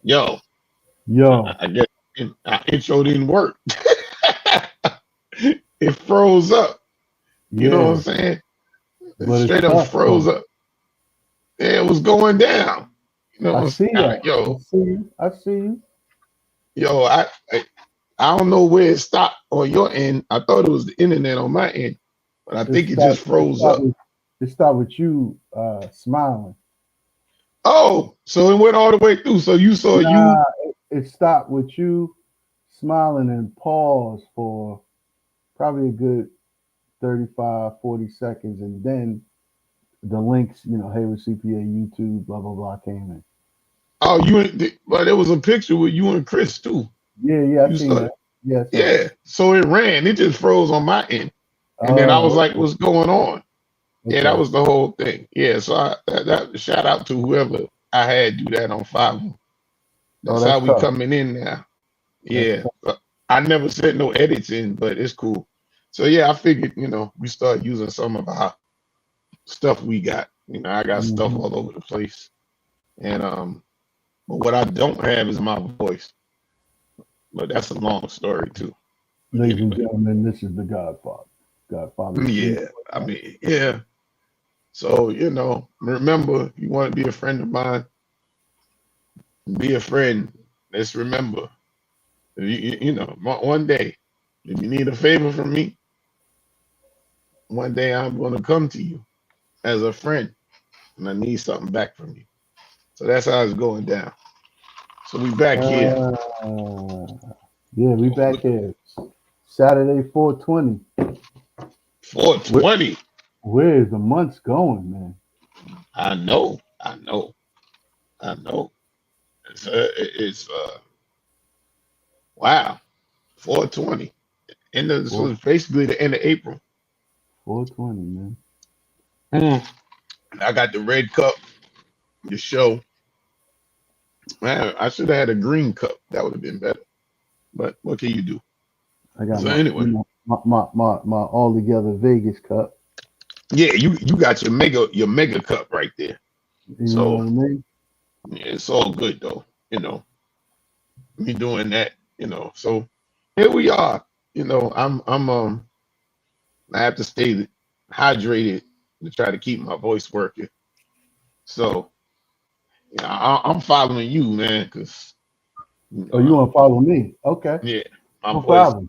Yo, Yo, I guess our intro didn't work. It froze up. You know what I'm yeah, saying? It but it's straight up tough froze though. up. Yeah, it was going down. You know I what I'm see saying? that. I Yo, see you. I see you. yo, I don't know where it stopped on your end. I thought it was the internet on my end, but I It think it just stopped. It froze stopped up. with. It stopped with you smiling. Oh, so it went all the way through. So you saw you. Nah, it stopped with you smiling and pause for probably a good 35, 40 seconds, and then the links, Heyward CPA, YouTube, blah blah blah, came in. Oh, but there was a picture with you and Chris too. Yeah, yeah, I You seen saw that. it. Yeah, I saw it. Yeah. So it ran. It just froze on my end. And then I was Oh, like, what's going on? Yeah, that okay. was the whole thing. Yeah, so shout out to whoever I had do that on Five. Oh, That's how that's we tough. coming in now. That's Yeah. tough. I never sent no edits in, but it's cool. So yeah, I figured, we start using some of our stuff we got. I got stuff Hmm. all over the place. And but what I don't have is my voice. But that's a long story too. But Ladies and anyway. gentlemen, this is the Godfather. Godfather Steve. Yeah. I mean, yeah. So, remember, you want to be a friend of mine, be a friend. Let's remember, one day, if you need a favor from me, one day I'm going to come to you as a friend and I need something back from you. So that's how it's going down. So we back here. Uh, yeah, we back here. Saturday 420. Where, 420. where is the months going, man? I know. I know. I know. It's wow. 420. So 4, it's basically the end of April. 420, man. Mm. I got the red cup, the show. Man, I should have had a green cup. That would have been better. But what can you do? I got So my, anyway, my all together Vegas cup. yeah, you got your mega cup right there. You know So what I mean? yeah, it's all good though. Me doing that. So here we are. I have to stay hydrated to try to keep my voice working. So yeah, I'm following you, man, because Oh, you want to follow me? Okay, yeah, my no voice. problem.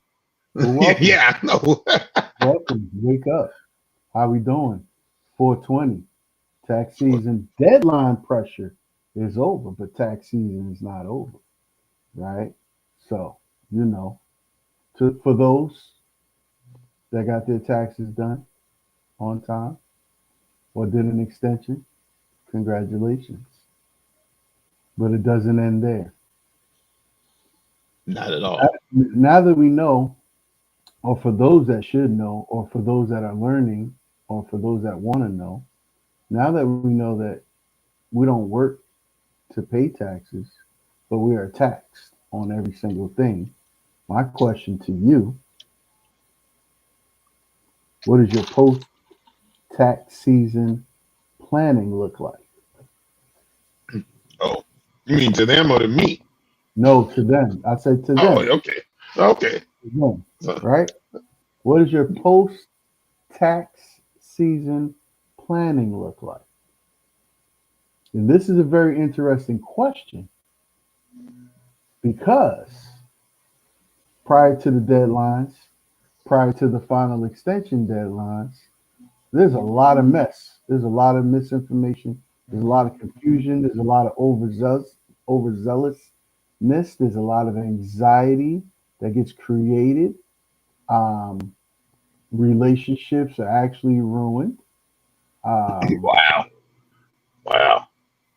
Well, Yeah, welcome. yeah, I know. Welcome. Wake up. How we doing? 420. Tax season deadline pressure is over, but tax season is not over, right? So, you know, for those that got their taxes done on time or did an extension, congratulations. But it doesn't end there. Not at all. Now that we know, or for those that should know, or for those that are learning, or for those that want to know, now that we know that we don't work to pay taxes, but we are taxed on every single thing. My question to you: what does your post-tax season planning look like? Oh, you mean to them or to me? No, to them. I said to Oh, them. okay. Okay. To them, So, right? What does your post-tax season planning look like? And this is a very interesting question because prior to the deadlines, prior to the final extension deadlines, there's a lot of mess. There's a lot of misinformation. There's a lot of confusion. There's a lot of overzealousness. There's a lot of anxiety that gets created. Um, Relationships are actually ruined. Um, wow. Wow.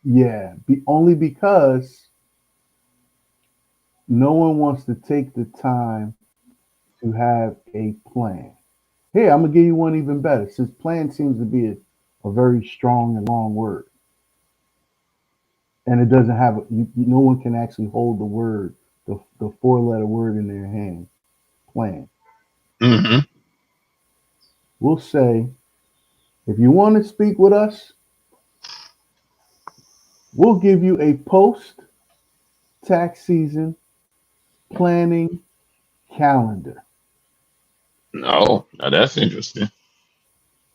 yeah, only because no one wants to take the time to have a plan. Here, I'm gonna give you one even better. Since plan seems to be a very strong and long word, and it doesn't have no one can actually hold the word, the four-letter word in their hand. Plan. Mm-hmm. We'll say, if you want to speak with us, we'll give you a post tax season planning calendar. No, now that's interesting.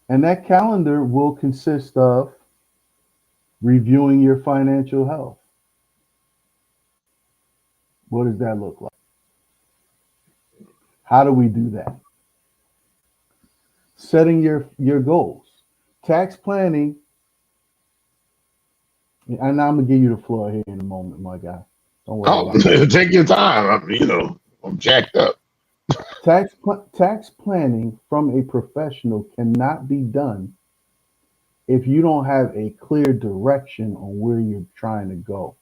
And that calendar will consist of reviewing your financial health. What does that look like? How do we do that? Setting your goals. Tax planning, and I'm gonna give you the floor here in a moment, my guy. Don't worry Oh, about it. take your time. I'm jacked up. Tax planning from a professional cannot be done if you don't have a clear direction on where you're trying to go.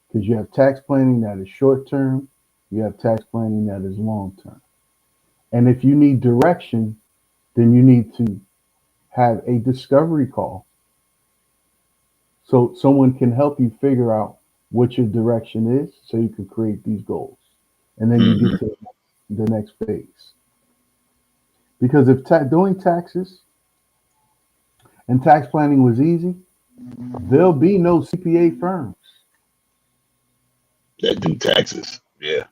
Because you have tax planning that is short term, you have tax planning that is long term. And if you need direction, then you need to have a discovery call so someone can help you figure out what your direction is so you can create these goals. And then you Hmm. get to the next phase. Because if doing taxes and tax planning was easy, there'll be no CPA firms That do taxes. Yeah,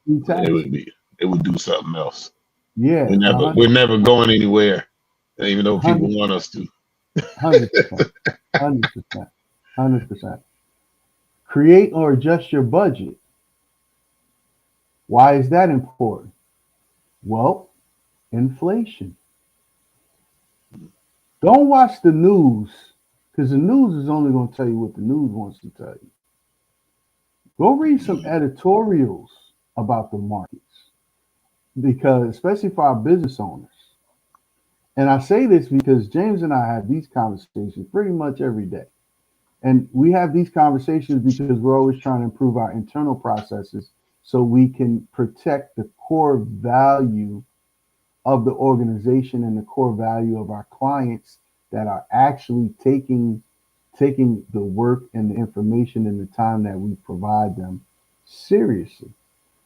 do it taxes. would be. It would do something else. Yeah, We're never going anywhere, even though people 100, want us to. 100%, 100%, 100%. Create or adjust your budget. Why is that important? Well, inflation. Don't watch the news because the news is only going to tell you what the news wants to tell you. Go read some editorials about the markets because, especially for our business owners. And I say this because James and I have these conversations pretty much every day. And we have these conversations because we're always trying to improve our internal processes so we can protect the core value of the organization and the core value of our clients that are actually taking the work and the information and the time that we provide them seriously.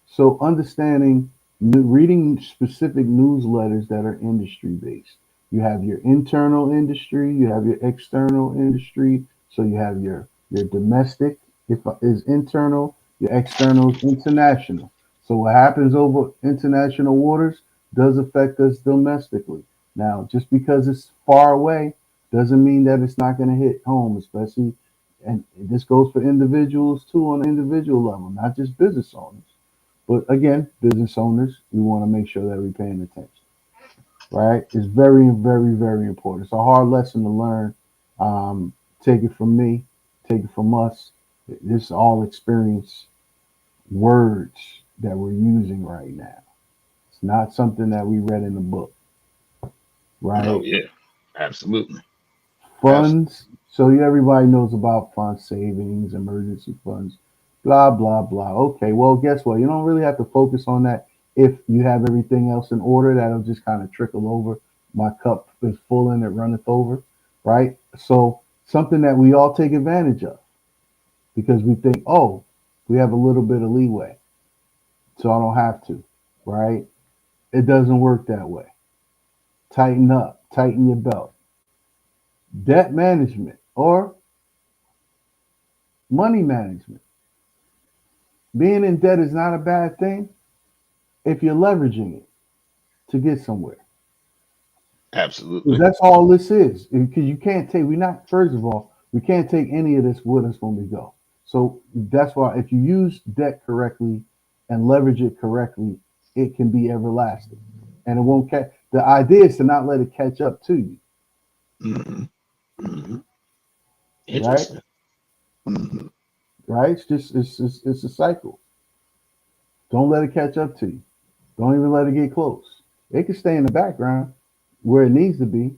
So understanding, reading specific newsletters that are industry based. You have your internal industry, you have your external industry. So you have your domestic if is internal, your external is international. So what happens over international waters does affect us domestically. Now, just because it's far away doesn't mean that it's not going to hit home, especially, and this goes for individuals too on an individual level, not just business owners. But again, business owners, we want to make sure that we're paying attention, right? It's very, very, very important. It's a hard lesson to learn. Take it from me, take it from us. This is all experience words that we're using right now. It's not something that we read in a book, Oh right? yeah, absolutely. Absolutely. Funds. So everybody knows about fund savings, emergency funds, blah blah blah. Okay, well, guess what? You don't really have to focus on that if you have everything else in order. That'll just kind of trickle over. My cup is full and it runneth over, right? So something that we all take advantage of because we think, oh, we have a little bit of leeway, so I don't have to, right? It doesn't work that way. Tighten up, tighten your belt. Debt management or money management. Being in debt is not a bad thing if you're leveraging it to get somewhere. Because Absolutely. that's all this is. Because you can't take, we're not, first of all, we can't take any of this with us when we go. So that's why if you use debt correctly and leverage it correctly, it can be everlasting. And it won't catch. The idea is to not let it catch up to you, Hmm. Hmm. right? Interesting. Hmm. Right? It's a cycle. Don't let it catch up to you. Don't even let it get close. It can stay in the background where it needs to be,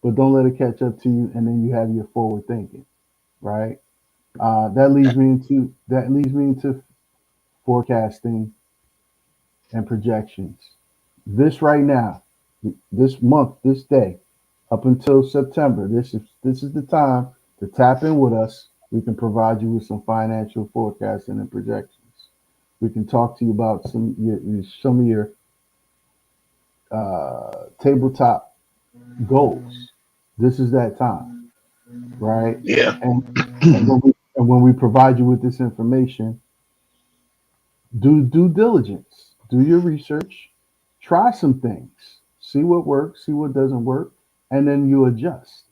but don't let it catch up to you. And then you have your forward thinking, right? That leads me into forecasting and projections. This right now, this month, this day, up until September, this is the time to tap in with us. We can provide you with some financial forecasting and projections. We can talk to you about some of your tabletop goals. This is that time, right? Yeah. And and when we And when we provide you with this information, do due diligence, do your research, try some things, see what works, see what doesn't work, and then you adjust.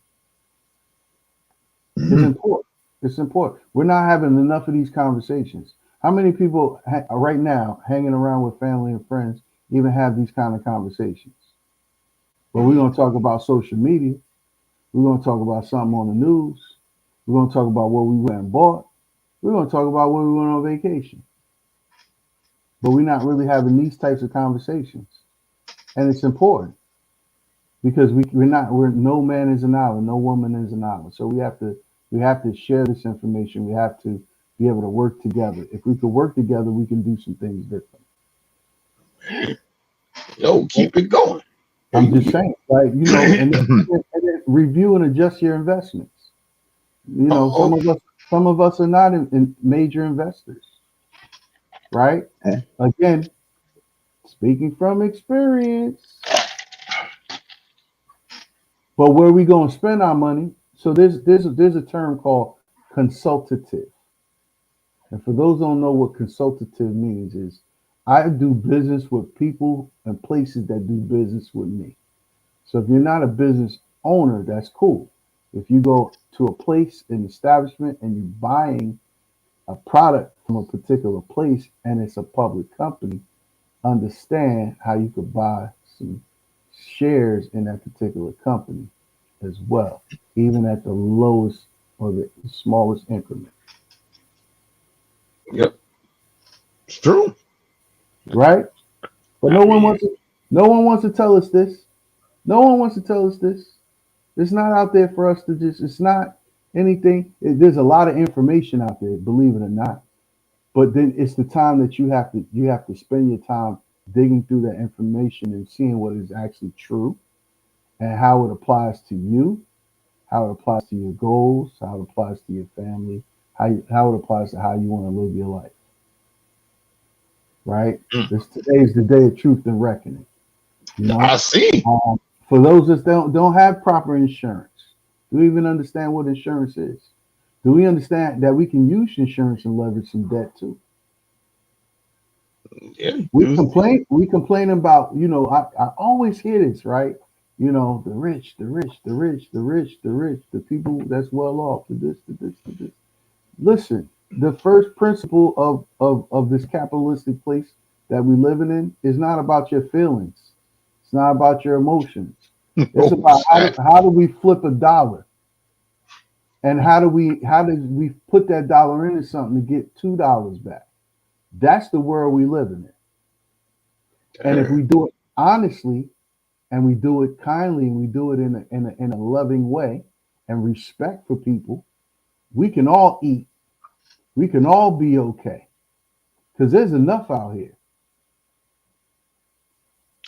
It's Mhm. important. It's important. We're not having enough of these conversations. How many people right now hanging around with family and friends even have these kind of conversations? But we're going to talk about social media. We're going to talk about something on the news. We're going to talk about what we went and bought. We're going to talk about where we went on vacation. But we're not really having these types of conversations. And it's important because we're no man is an island, no woman is an island. So we have to share this information. We have to be able to work together. If we could work together, we can do some things different. Yo, Right? keep it going. Yo, I'm just saying, like, and then review and adjust your investments. oh, Some of us are not in major investors, right? Again, speaking from experience. But where we going to spend our money? So there's a term called consultative. And for those who don't know what consultative means is I do business with people and places that do business with me. So if you're not a business owner, that's cool. If you go to a place, an establishment, and you're buying a product from a particular place and it's a public company, understand how you could buy some shares in that particular company as well, even at the lowest or the smallest increment, yep, it's true. right? But I mean, no one wants to tell us this. No one wants to tell us this. It's not out there for us to just. It's not anything. There's a lot of information out there, believe it or not. But then it's the time that you have to spend your time digging through that information and seeing what is actually true and how it applies to you, how it applies to your goals, how it applies to your family, how it applies to how you want to live your life. Right? This today is the day of truth and reckoning. You I know, see. for those that don't have proper insurance, do we even understand what insurance is? Do we understand that we can use insurance and leverage some debt too? Yeah, We complain. We complain about. I always hear this, right? The rich, the rich, the rich, the rich, the rich, the people that's well off, the this, the this, the this. Listen, the first principle of this capitalistic place that we living in is not about your feelings. It's not about your emotions. It's oh, about how do, snap. how do we flip a dollar and how do we put that dollar into something to get $2 back. That's the world we live in. And if Damn. we do it honestly and we do it kindly and we do it in a loving way and respect for people, we can all eat. We can all be okay because there's enough out here.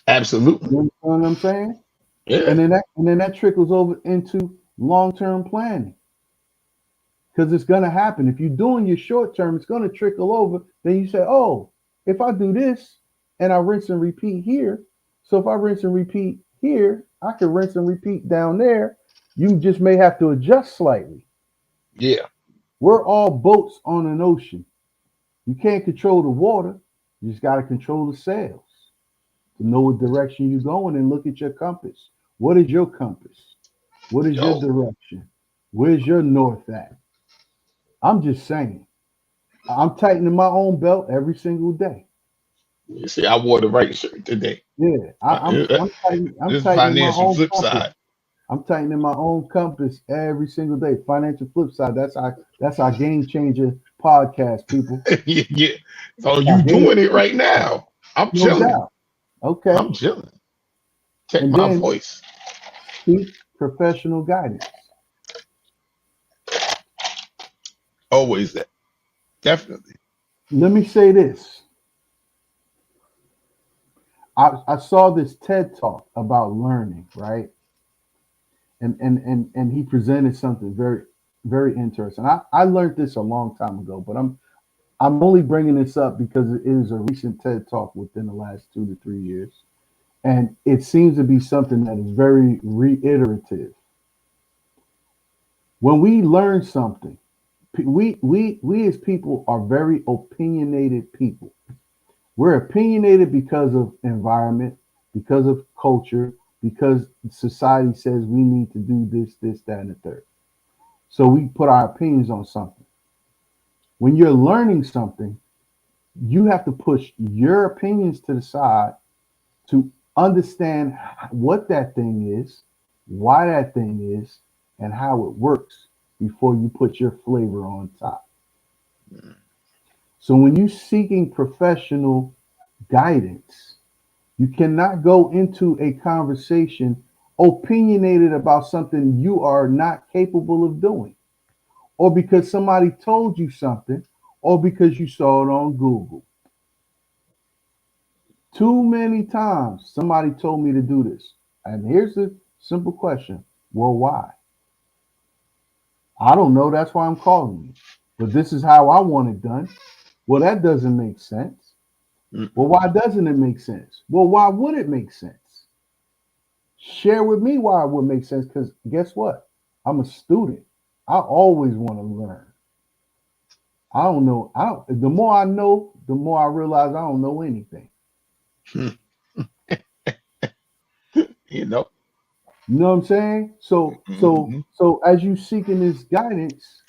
Absolutely. You understand what I'm saying? Yeah. And then that trickles over into long-term planning because it's going to happen. If you're doing your short term, it's going to trickle over. Then you say, oh, if I do this and I rinse and repeat here, so if I rinse and repeat here, I can rinse and repeat down there. You just may have to adjust slightly. Yeah. We're all boats on an ocean. You can't control the water. You just got to control the sails to know what direction you're going and look at your compass. What is your compass? What is your Yo, direction? Where's your north at? I'm just saying. I'm tightening my own belt every single day. you see, I wore the right shirt today. Yeah, I'm This tightening my financial own flip compass. side. I'm tightening my own compass every single day. Financial flip side. That's our game changer podcast, people. Yeah, yeah. So Our you game, doing it right now. I'm no chilling. doubt. Okay, I'm chilling. Check and my then voice. seek professional guidance. Always that. Definitely. Let me say this. I saw this TED talk about learning, right? And he presented something very, very interesting. I learned this a long time ago, but I'm only bringing this up because it is a recent TED talk within the last 2 to 3 years, and it seems to be something that is very reiterative. When we learn something, we as people are very opinionated people. We're opinionated because of environment, because of culture, because society says we need to do this, this, that, and the third. So we put our opinions on something. When you're learning something, you have to push your opinions to the side to understand what that thing is, why that thing is, and how it works before you put your flavor on top. So when you're seeking professional guidance, you cannot go into a conversation opinionated about something you are not capable of doing, or because somebody told you something, or because you saw it on Google. Too many times somebody told me to do this. And here's the simple question. Well, why? I don't know. That's why I'm calling you. But this is how I want it done. Well, that doesn't make sense. Well, why doesn't it make sense? Well, why would it make sense? Share with me why it would make sense. Because guess what? I'm a student. I always want to learn. I don't know. The more I know, the more I realize I don't know anything. You know. You know what I'm saying? So as you seeking this guidance,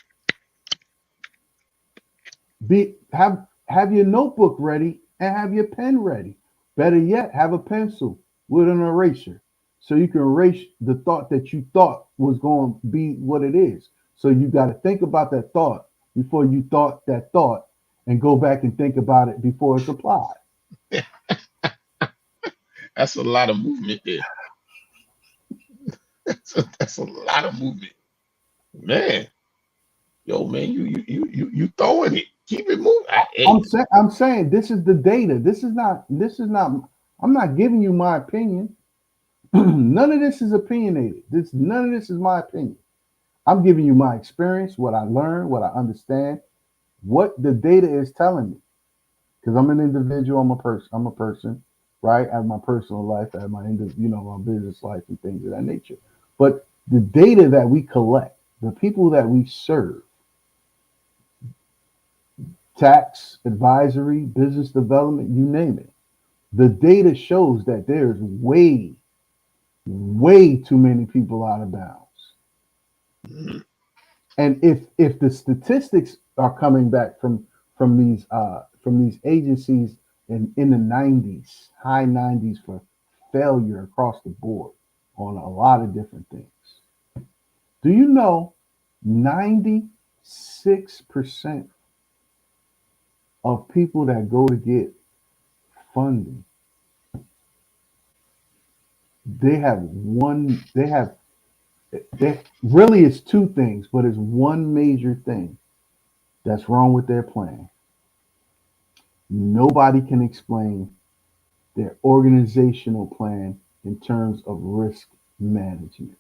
have your notebook ready and have your pen ready. Better yet, have a pencil with an eraser so you can erase the thought that you thought was going to be what it is. So you got to think about that thought before you thought that thought, and go back and think about it before it's applied. That's a lot of movement there. That's a lot of movement, man. Yo, man, you throwing it. Keep it moving. I'm saying this is the data. This is not. I'm not giving you my opinion. None of this is opinionated. None of this is my opinion. I'm giving you my experience, what I learned, what I understand, what the data is telling me. Because I'm an individual. I'm a person, right? I have my personal life. I have my my business life and things of that nature. But the data that we collect, the people that we serve, tax, advisory, business development, you name it. The data shows that there's way too many people out of bounds. And if the statistics are coming back from these agencies in the 90s, high 90s for failure across the board on a lot of different things. Do you know 96% of people that go to get funding, they really it's two things, but it's one major thing that's wrong with their plan. Nobody can explain their organizational plan in terms of risk management.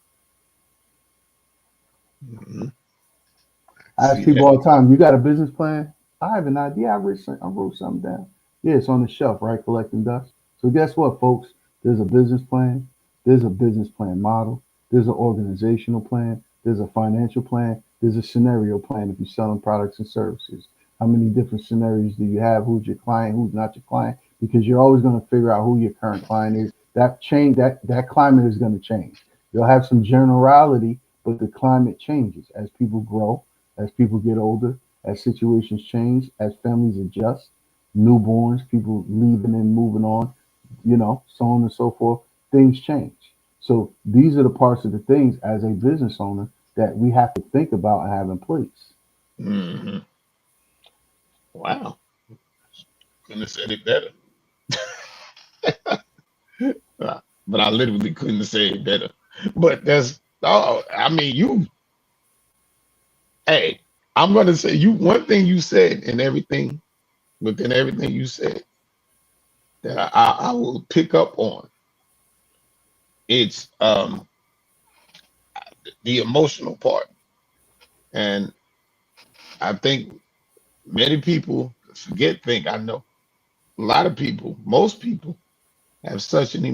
I ask people all the time, you got a business plan? I have an idea. I wrote something down. Yeah, it's on the shelf, right? Collecting dust. So guess what, folks? There's a business plan. There's a business plan model. There's an organizational plan. There's a financial plan. There's a scenario plan if you're selling products and services. How many different scenarios do you have? Who's your client? Who's not your client? Because you're always going to figure out who your current client is. That climate is going to change. You'll have some generality, but the climate changes as people grow, as people get older, as situations change, as families adjust, newborns, people leaving and moving on, so on and so forth. Things change. So these are the parts of the things as a business owner that we have to think about and have in place. Mm-hmm. Wow. Couldn't have said it better. But I literally couldn't have said it better. But hey, I'm going to say one thing you said and everything, within everything you said, that I will pick up on. It's the emotional part. And I think many people I know a lot of people, most people have such an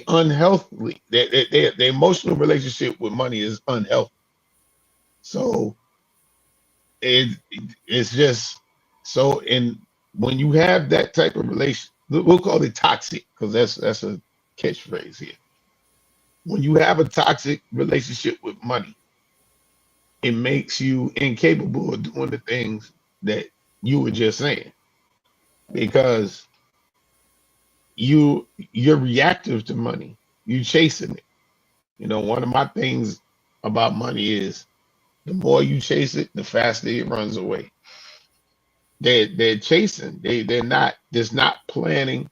unhealthy, their emotional relationship with money is unhealthy. So it it's just so in when you have that type of relation, we'll call it toxic because that's a catchphrase here. When you have a toxic relationship with money, it makes you incapable of doing the things that you were just saying because you're reactive to money. You chasing it. You know, one of my things about money is the more you chase it, the faster it runs away. They're chasing. They're not. There's not planning.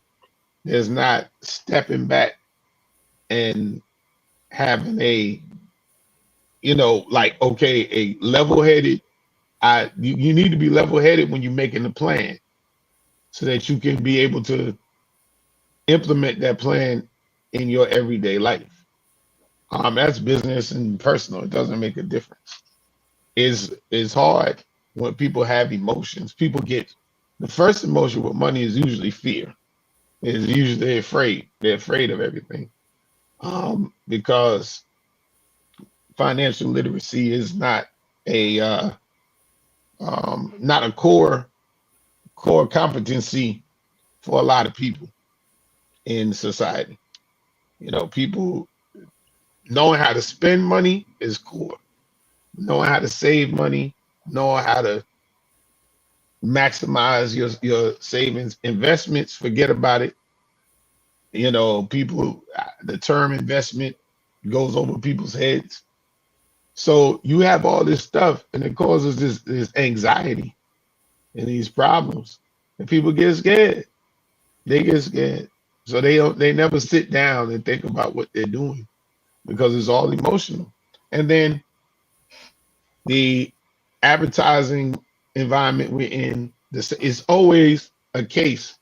There's not stepping back and having a like okay a level headed. You need to be level headed when you're making the plan so that you can be able to implement that plan in your everyday life. That's business and personal. It doesn't make a difference. Is hard when people have emotions. People get the first emotion with money is usually fear. Is usually they're afraid. They're afraid of everything. Because financial literacy is not a not a core competency for a lot of people in society. You know, people knowing how to spend money is core. Knowing how to save money, knowing how to maximize your savings, investments, forget about it. You know, people, the term investment goes over people's heads. So you have all this stuff and it causes this anxiety and these problems. And people get scared. They get scared. So they never sit down and think about what they're doing because it's all emotional. And then the advertising environment we're in, this is always a case.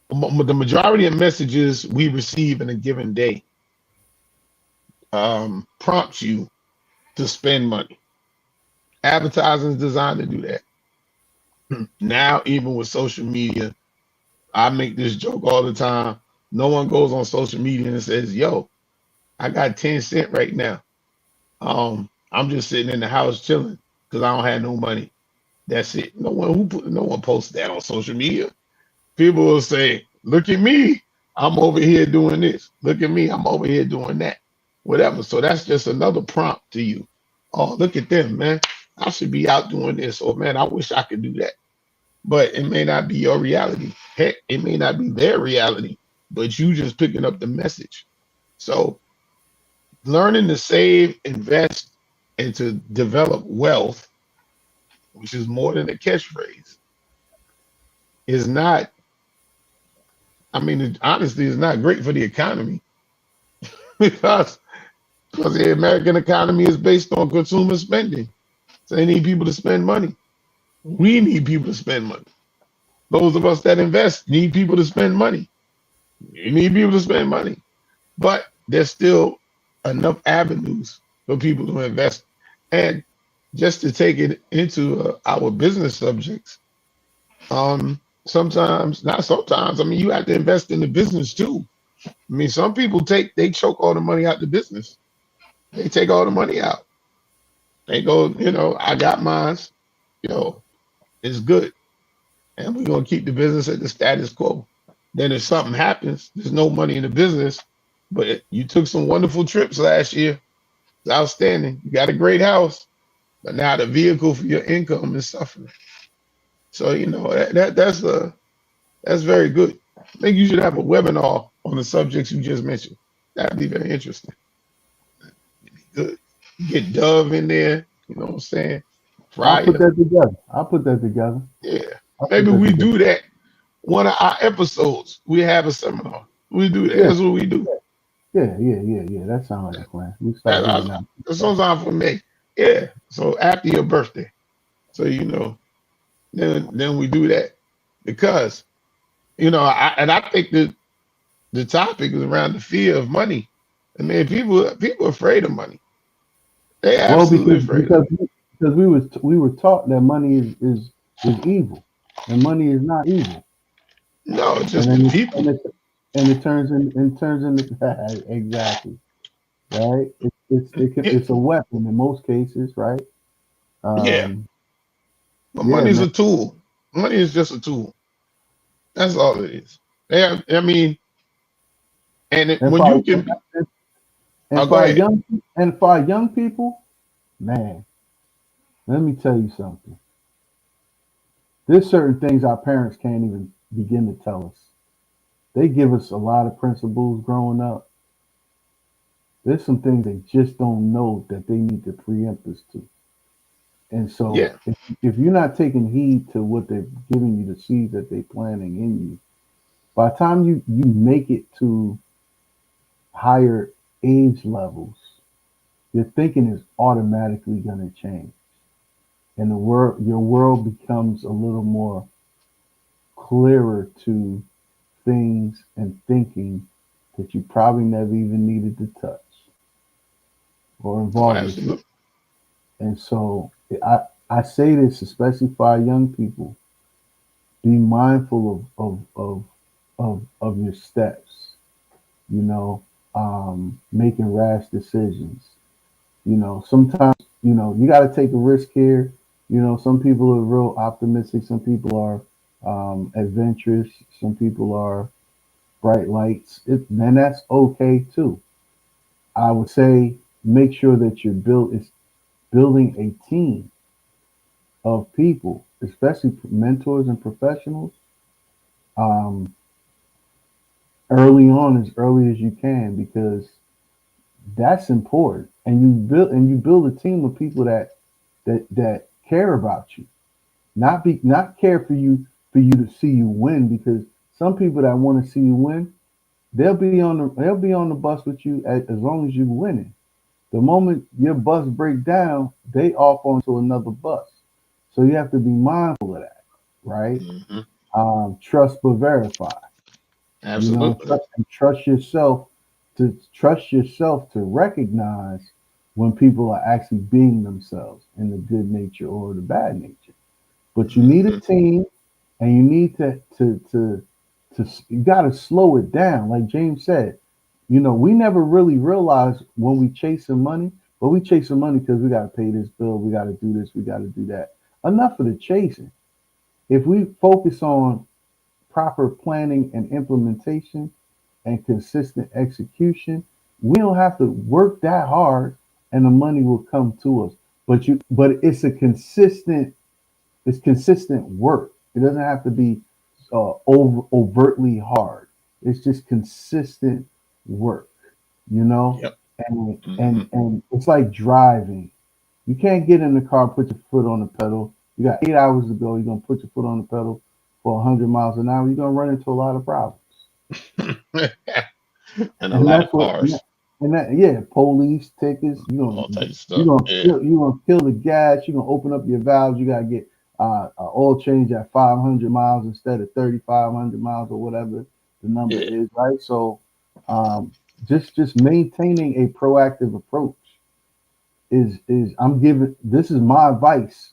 The majority of messages we receive in a given day prompts you to spend money. Advertising is designed to do that. Now, even with social media, I make this joke all the time. No one goes on social media and says, "Yo, I got 10 cents right now. I'm just sitting in the house chilling because I don't have no money." That's it. No one posts that on social media. People will say, "Look at me. I'm over here doing this. Look at me. I'm over here doing that." Whatever. So that's just another prompt to you. Oh, look at them, man. I should be out doing this. Or man, I wish I could do that. But it may not be your reality. Heck, it may not be their reality, but you just picking up the message. So learning to save, invest, and to develop wealth, which is more than a catchphrase, is not, I mean, honestly, it's not great for the economy because the American economy is based on consumer spending. So they need people to spend money. We need people to spend money. Those of us that invest need people to spend money. You need people to spend money. But there's still enough avenues for people to invest. And just to take it into our business subjects, sometimes, not sometimes, I mean, you have to invest in the business too. I mean, some people they choke all the money out the business. They take all the money out. They go, I got mine, it's good. And we're going to keep the business at the status quo. Then if something happens, there's no money in the business, but you took some wonderful trips last year. It's outstanding. You got a great house, but now the vehicle for your income is suffering. So, that's very good. I think you should have a webinar on the subjects you just mentioned. That'd be very interesting. Good. Get Dove in there, you know what I'm saying? I'll put that together. Yeah. Maybe we do that. One of our episodes, we have a seminar. We do that. Yeah. That's what we do. Yeah. That sounds like a plan. We start that's sometime for me. Yeah. So after your birthday. So then we do that. Because, I think that the topic is around the fear of money. I mean, people are afraid of money. They absolutely afraid of it. Because we were taught that money is evil. And money is not evil. No, it's just the people. And it turns into exactly right. it's a weapon in most cases, right? Yeah, Um, but yeah, money's man. a tool. Money is just a tool. That's all it is. Yeah, I mean, and And when for you our, can be, and oh, for go our ahead. young and for our young people, man, let me tell you something. There's certain things our parents can't even begin to tell us. They give us a lot of principles growing up. There's some things they just don't know that they need to preempt us to. And so Yeah, if you're not taking heed to what they're giving you, the seeds that they're planting in you, by the time you make it to higher age levels, your thinking is automatically going to change. And your world becomes a little more clearer to things and thinking that you probably never even needed to touch or oh, involve yourself. absolutely. And so I say this especially for our young people. Be mindful of your steps, you know, making rash decisions. Sometimes, you got to take a risk here. Some people are real optimistic. Some people are adventurous. Some people are bright lights. And that's okay too. I would say make sure that is building a team of people, especially mentors and professionals, um, as early as you can, because that's important. And you build a team of people that care about you, not care for you to see you win, because some people that want to see you win, they'll be on the bus with you as long as you're winning. The moment your bus break down, they off onto another bus. So you have to be mindful of that, right? Hmm. Trust but verify. Absolutely. And trust yourself to recognize when people are actually being themselves in the good nature or the bad nature. But you need a Hmm. team, and you need to you got to slow it down. Like James said, we never really realize when we chasing money, but we chasing money because we got to pay this bill, we got to do this, we got to do that. Enough of the chasing. If we focus on proper planning and implementation and consistent execution, we don't have to work that hard, and the money will come to us. But it's consistent work. It doesn't have to be overtly hard. It's just consistent work, you know. Yep. And Hmm. and and it's like driving. You can't get in the car, put your foot on the pedal. You got 8 hours to go. You're gonna put your foot on the pedal for 100 miles an hour. You're gonna run into a lot of problems. And a And lot of that's what, cars, yeah, police tickets. all types of You're stuff. gonna Yeah. kill the gas. You're gonna open up your valves. You gotta get oil change at 500 miles instead of 3,500 miles or whatever the number Yeah. is, right? So, just maintaining a proactive approach is I'm giving. This is my advice.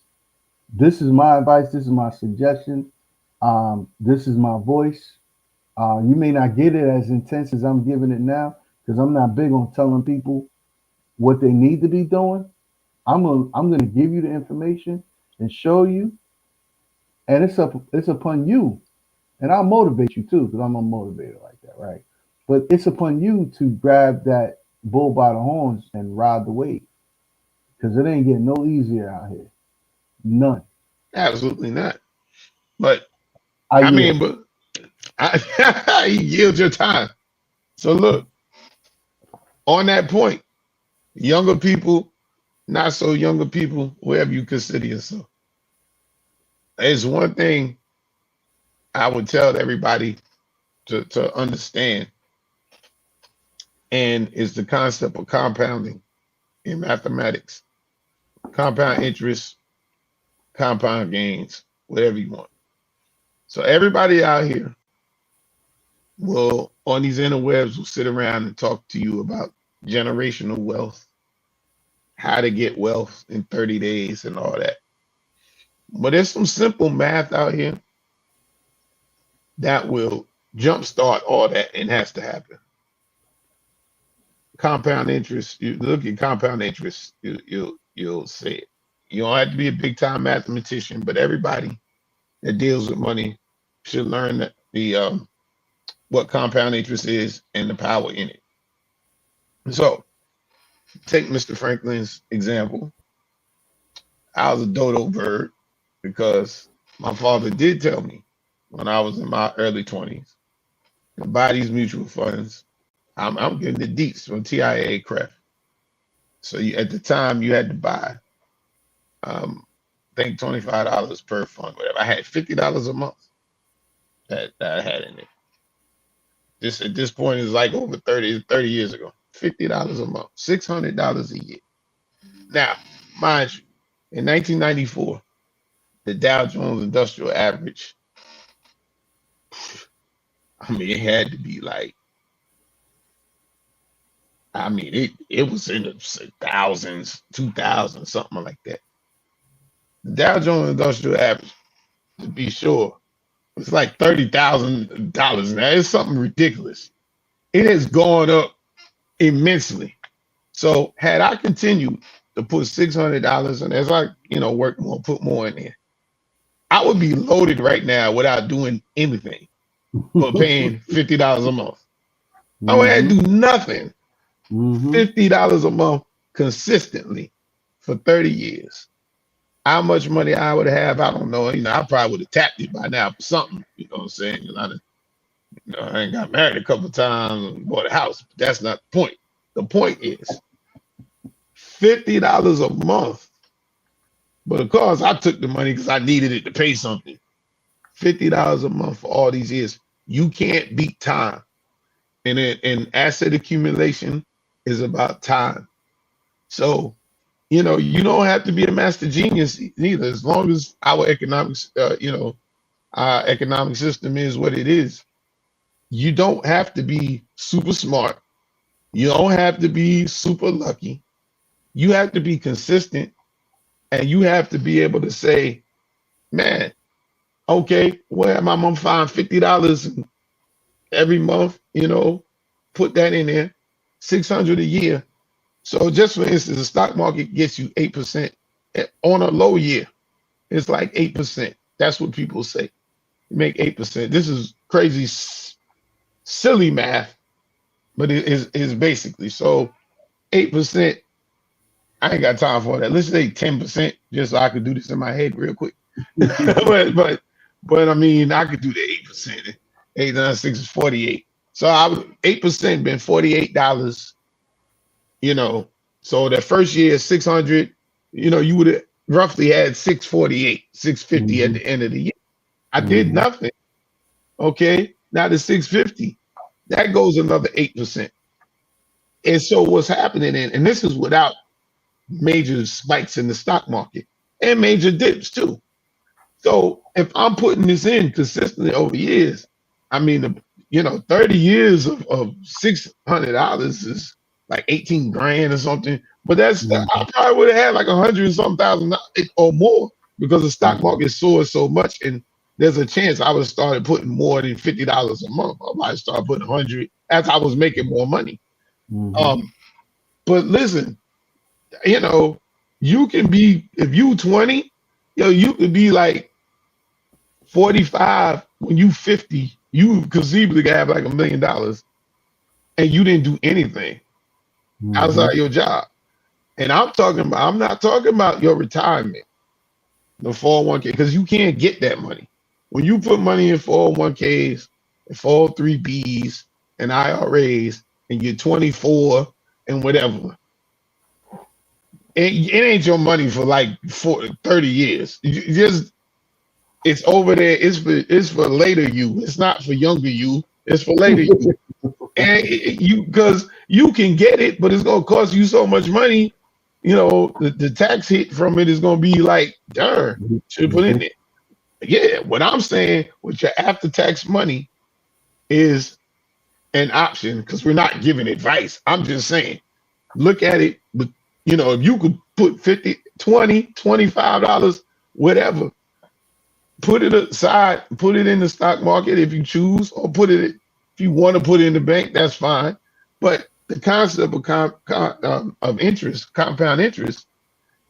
This is my advice. This is my suggestion. This is my voice. You may not get it as intense as I'm giving it now, because I'm not big on telling people what they need to be doing. I'm gonna give you the information and show you, and it's upon you, and I'll motivate you too, because I'm a motivator like that, right? But it's upon you to grab that bull by the horns and ride the wave, because it ain't getting no easier out here. None. Absolutely not. But I I mean, yield. but you yield your time. So look, on that point, younger people, not so younger people, wherever you consider yourself, it's one thing I would tell everybody to understand, and is the concept of compounding in mathematics. Compound interest, compound gains, whatever you want. So everybody out here will, on these interwebs, will sit around and talk to you about generational wealth, how to get wealth in 30 days and all that. But there's some simple math out here that will jumpstart all that, and has to happen. compound interest, you look at compound interest, you'll see it. You don't have to be a big time mathematician, but everybody that deals with money should learn that the what compound interest is and the power in it. So take Mr. Franklin's example. I was a dodo bird because my father did tell me when I was in my early 20s to buy these mutual funds. I'm getting the deets from TIA Craft. So at the time you had to buy, I think $25 per fund, whatever. I had $50 a month that I had in it. This at this point is like over 30 years ago. $50 a month, $600 a year. Now, mind you, in 1994, the Dow Jones Industrial Average, I mean, it had to be like, I mean, it was in the thousands, 2,000, something like that. The Dow Jones Industrial Average, to be sure, it's like $30,000 now. It's something ridiculous. It has gone up immensely. So had I continued to put $600, and as I work more, put more in there, I would be loaded right now without doing anything but paying $50 a month. I would have to do nothing. $50 a month consistently for 30 years. How much money I would have, I don't know. I probably would have tapped it by now for something. You know what I'm saying? I ain't got married a couple of times and bought a house. But that's not the point. The point is $50 a month. But of course, I took the money because I needed it to pay something. $50 a month for all these years. You can't beat time. And asset accumulation is about time. So, you don't have to be a master genius either. As long as our economics, our economic system is what it is. You don't have to be super smart. You don't have to be super lucky. You have to be consistent, and you have to be able to say, man, okay, where am I gonna find $50 every month? Put that in there, $600 a year. So just for instance, the stock market gets you 8% on a low year. It's like 8%. That's what people say. You make 8%. This is crazy, silly math, but it is basically so 8%. I ain't got time for that. Let's say 10%, just so I could do this in my head real quick. but I mean, I could do the 8%. 8 9 6 is 48. So 8% been $48. So the first year is 600. You would have roughly had 648, 650 at the end of the year. I did nothing. Okay, now the 650, that goes another 8%. And so what's happening, and this is without major spikes in the stock market and major dips too. So if I'm putting this in consistently over years, I mean, 30 years of $600 is like 18 grand or something. But that's I probably would have had like 100 and something thousand or more because the stock market soared so much, and there's a chance I would have started putting more than $50 a month. I might start putting 100 as I was making more money. But listen, you can be, if you 20, you could be like 45 when you 50. You conceivably could have like $1 million, and you didn't do anything outside your job. And I'm not talking about your retirement, the 401k, because you can't get that money. When you put money in 401ks and 403bs and IRAs and you're 24 and whatever, it ain't your money for like 30 years. It's over there. It's for later you. It's not for younger you. It's for later you. And because you can get it, but it's gonna cost you so much money. The tax hit from it is gonna be like, darn, should put in it. Yeah, what I'm saying with your after-tax money is an option, because we're not giving advice. I'm just saying, look at it. But if you could put $50, $20, $25, whatever, put it aside, put it in the stock market if you choose, or if you want to put it in the bank, that's fine. But the concept of interest, compound interest,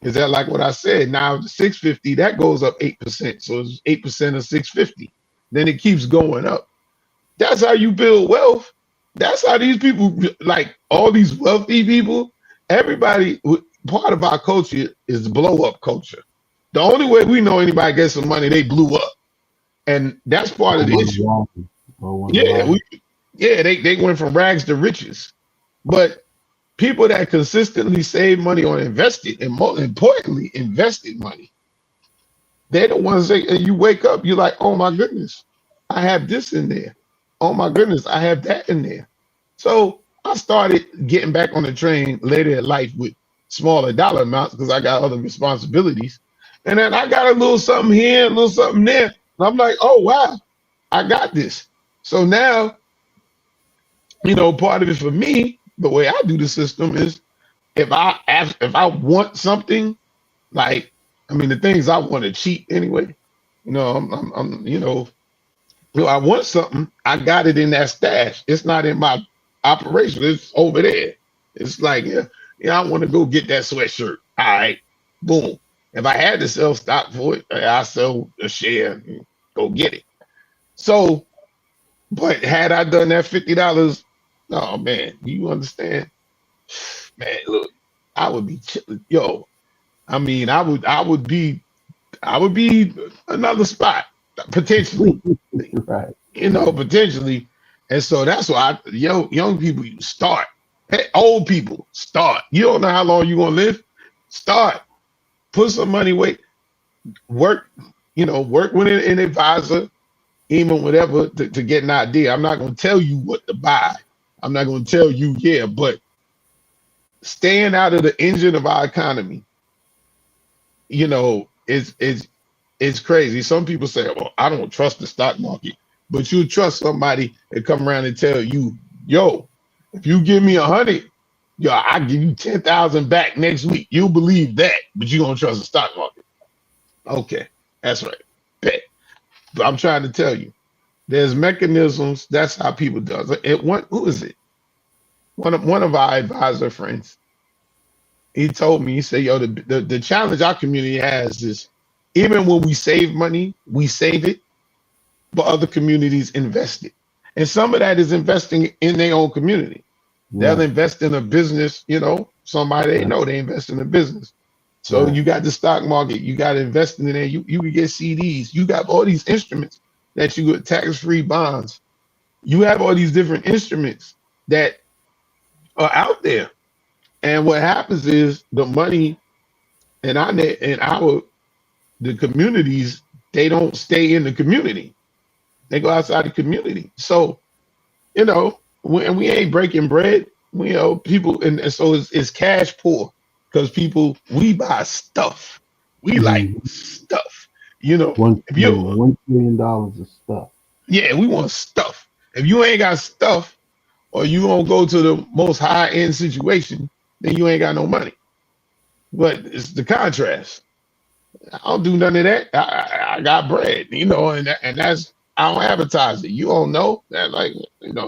is that like what I said? Now the 650 that goes up 8%, so it's 8% of 650. Then it keeps going up. That's how you build wealth. That's how these people, like all these wealthy people, everybody. Part of our culture is the blow up culture. The only way we know anybody gets some money, they blew up, and that's part of the issue. Yeah, they went from rags to riches. But people that consistently save money or invested, and more importantly, invested money, they're the ones that you wake up, you're like, oh my goodness, I have this in there. Oh my goodness, I have that in there. So I started getting back on the train later in life with smaller dollar amounts because I got other responsibilities. And then I got a little something here, a little something there. And I'm like, oh wow, I got this. So now, part of it for me, the way I do the system is if I want something, like, the things I want to cheat anyway. I want something, I got it in that stash. It's not in my operation. It's over there. It's like, I want to go get that sweatshirt. All right, boom. If I had to sell stock for it, I sell a share and go get it. So, but had I done that $50, oh man, you understand? Man, look, I would be I would be another spot potentially, right? Potentially. And so that's why young people, you start. Hey, old people, start. You don't know how long you're gonna live. Start. Put some money away. Work with an advisor, even whatever, to get an idea. I'm not gonna tell you what to buy. I'm not gonna tell you, but staying out of the engine of our economy, it's crazy. Some people say, well, I don't trust the stock market, but you trust somebody that come around and tell you, if you give me 100, I give you 10,000 back next week. You'll believe that, but you don't trust the stock market. Okay, that's right. Bet. But I'm trying to tell you, there's mechanisms. That's how people does it. Who is it? One of our advisor friends. He told me, he said, the challenge our community has is even when we save money, we save it, but other communities invest it. And some of that is investing in their own community. Yeah. They'll invest in a business, somebody they know, they invest in a business. So you got the stock market, you got to invest in there. You can get CDs. You got all these instruments that you get, tax-free bonds. You have all these different instruments that are out there. And what happens is the money the communities, they don't stay in the community. They go outside the community. So, when we ain't breaking bread, people, and so it's cash poor because we buy stuff. We like stuff, $1 trillion of stuff. Yeah, we want stuff. If you ain't got stuff, or you don't go to the most high end situation, then you ain't got no money. But it's the contrast. I don't do none of that. I got bread, and that's, I don't advertise it. You don't know that, like,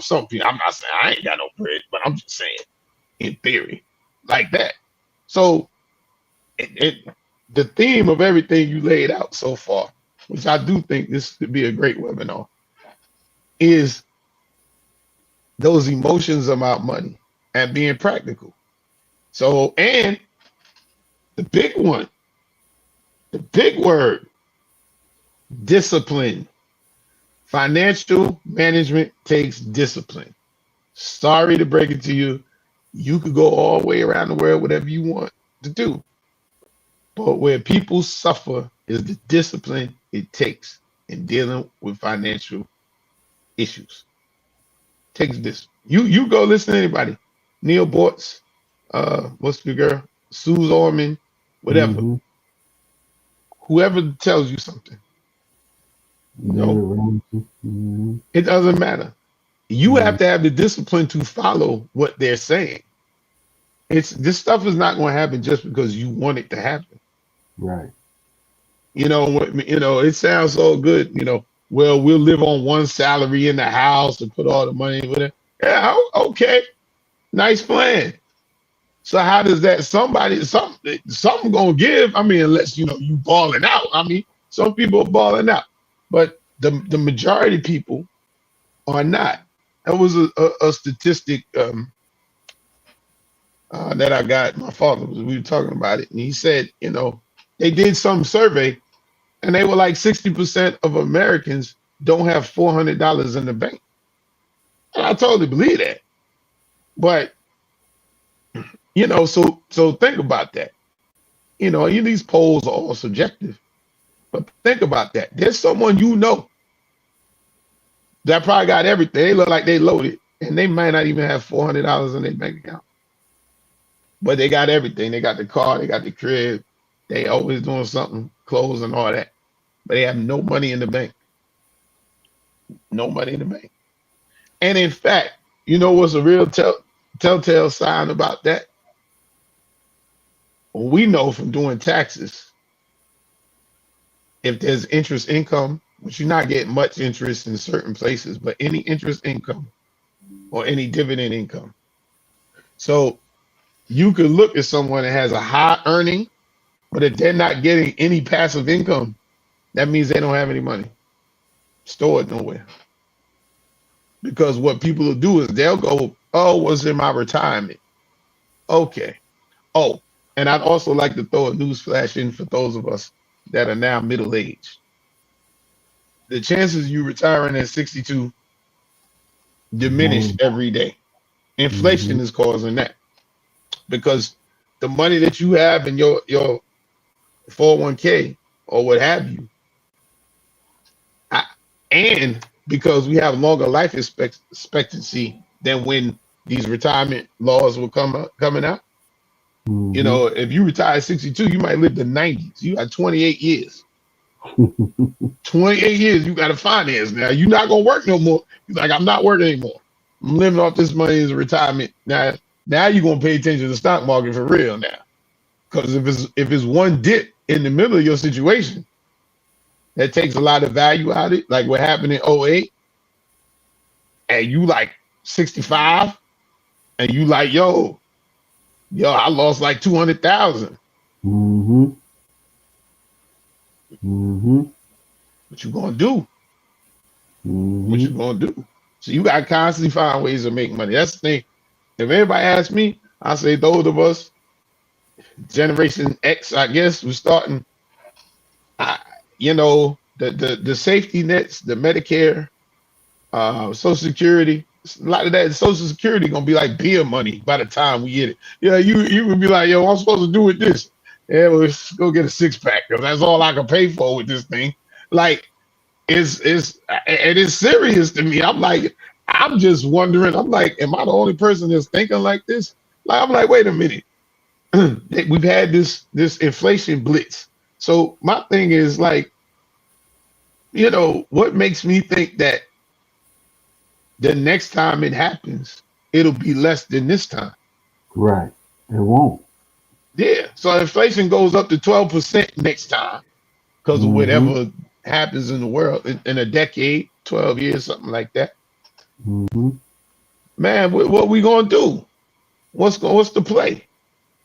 some people, I'm not saying I ain't got no bread, but I'm just saying in theory, like that. So the theme of everything you laid out so far, which I do think this could be a great webinar, is those emotions about money and being practical. So, and the big one, the big word, discipline. Financial management takes discipline. Sorry to break it to you. You could go all the way around the world, whatever you want to do. But where people suffer is the discipline it takes in dealing with financial issues. It takes this. You go listen to anybody. Neil Bortz, what's the girl? Suze Orman, whatever. Whoever tells you something. It doesn't matter. You have to have the discipline to follow what they're saying. This stuff is not going to happen just because you want it to happen. Right. It sounds so good. Well, we'll live on one salary in the house and put all the money with it. Yeah, okay. Nice plan. So how does that something gonna give? I mean, unless you balling out. I mean, some people are balling out, but the majority of people are not. That was a statistic that I got. My father we were talking about it, and he said, they did some survey, and they were like 60% of Americans don't have $400 in the bank. And I totally believe that. But so think about that. These polls are all subjective, but think about that. There's someone that probably got everything. They look like they loaded, and they might not even have $400 in their bank account, but they got everything. They got the car, they got the crib, they always doing something, clothes and all that, but they have no money in the bank. No money in the bank. And in fact, what's a real telltale sign about that? We know from doing taxes, if there's interest income, which you're not getting much interest in certain places, but any interest income or any dividend income. So you could look at someone that has a high earning, but if they're not getting any passive income, that means they don't have any money stored nowhere. Because what people will do is they'll go, oh, what's in my retirement? Okay. Oh, and I'd also like to throw a news flash in for those of us that are now middle-aged. The chances you retiring at 62 diminish every day. Inflation is causing that. Because the money that you have in your 401k or what have you, and because we have longer life expectancy than when these retirement laws were coming out. If you retire at 62, you might live to 90s. You got 28 years. 28 years you got to finance now. You're not going to work no more. You're like, I'm not working anymore. I'm living off this money as a retirement. Now you're going to pay attention to the stock market for real now. Because if it's one dip in the middle of your situation, that takes a lot of value out of it, like what happened in 08, and you like 65, and you like, yo, I lost like 200,000. What you gonna do? What you gonna do? So you gotta constantly find ways to make money. That's the thing. If anybody asks me, I say those of us, Generation X, I guess, we're starting. The safety nets, the Medicare, Social Security. A lot of that Social Security gonna be like beer money by the time we get it. You would be like, yo, I'm supposed to do with this. Yeah, well, let's go get a 6-pack because that's all I can pay for with this thing. Like, it is serious to me. I'm just wondering. I'm like, am I the only person that's thinking like this? Like, I'm like, wait a minute. We've had this inflation blitz. So my thing is like, what makes me think that the next time it happens, it'll be less than this time? Right. It won't. Yeah. So inflation goes up to 12% next time because of whatever happens in the world in a decade, 12 years, something like that. Man, what we gonna do? What's the play?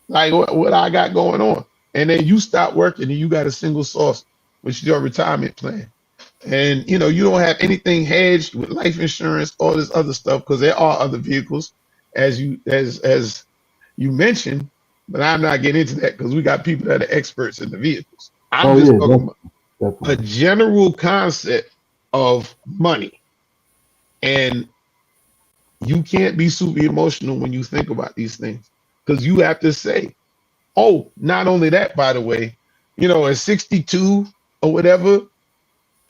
Like what I got going on? And then you stop working and you got a single source, which is your retirement plan. And you don't have anything hedged with life insurance, all this other stuff, because there are other vehicles, as you mentioned, but I'm not getting into that because we got people that are experts in the vehicles. I'm just talking about a general concept of money. And you can't be super emotional when you think about these things, because you have to say, oh, not only that, by the way, at 62 or whatever,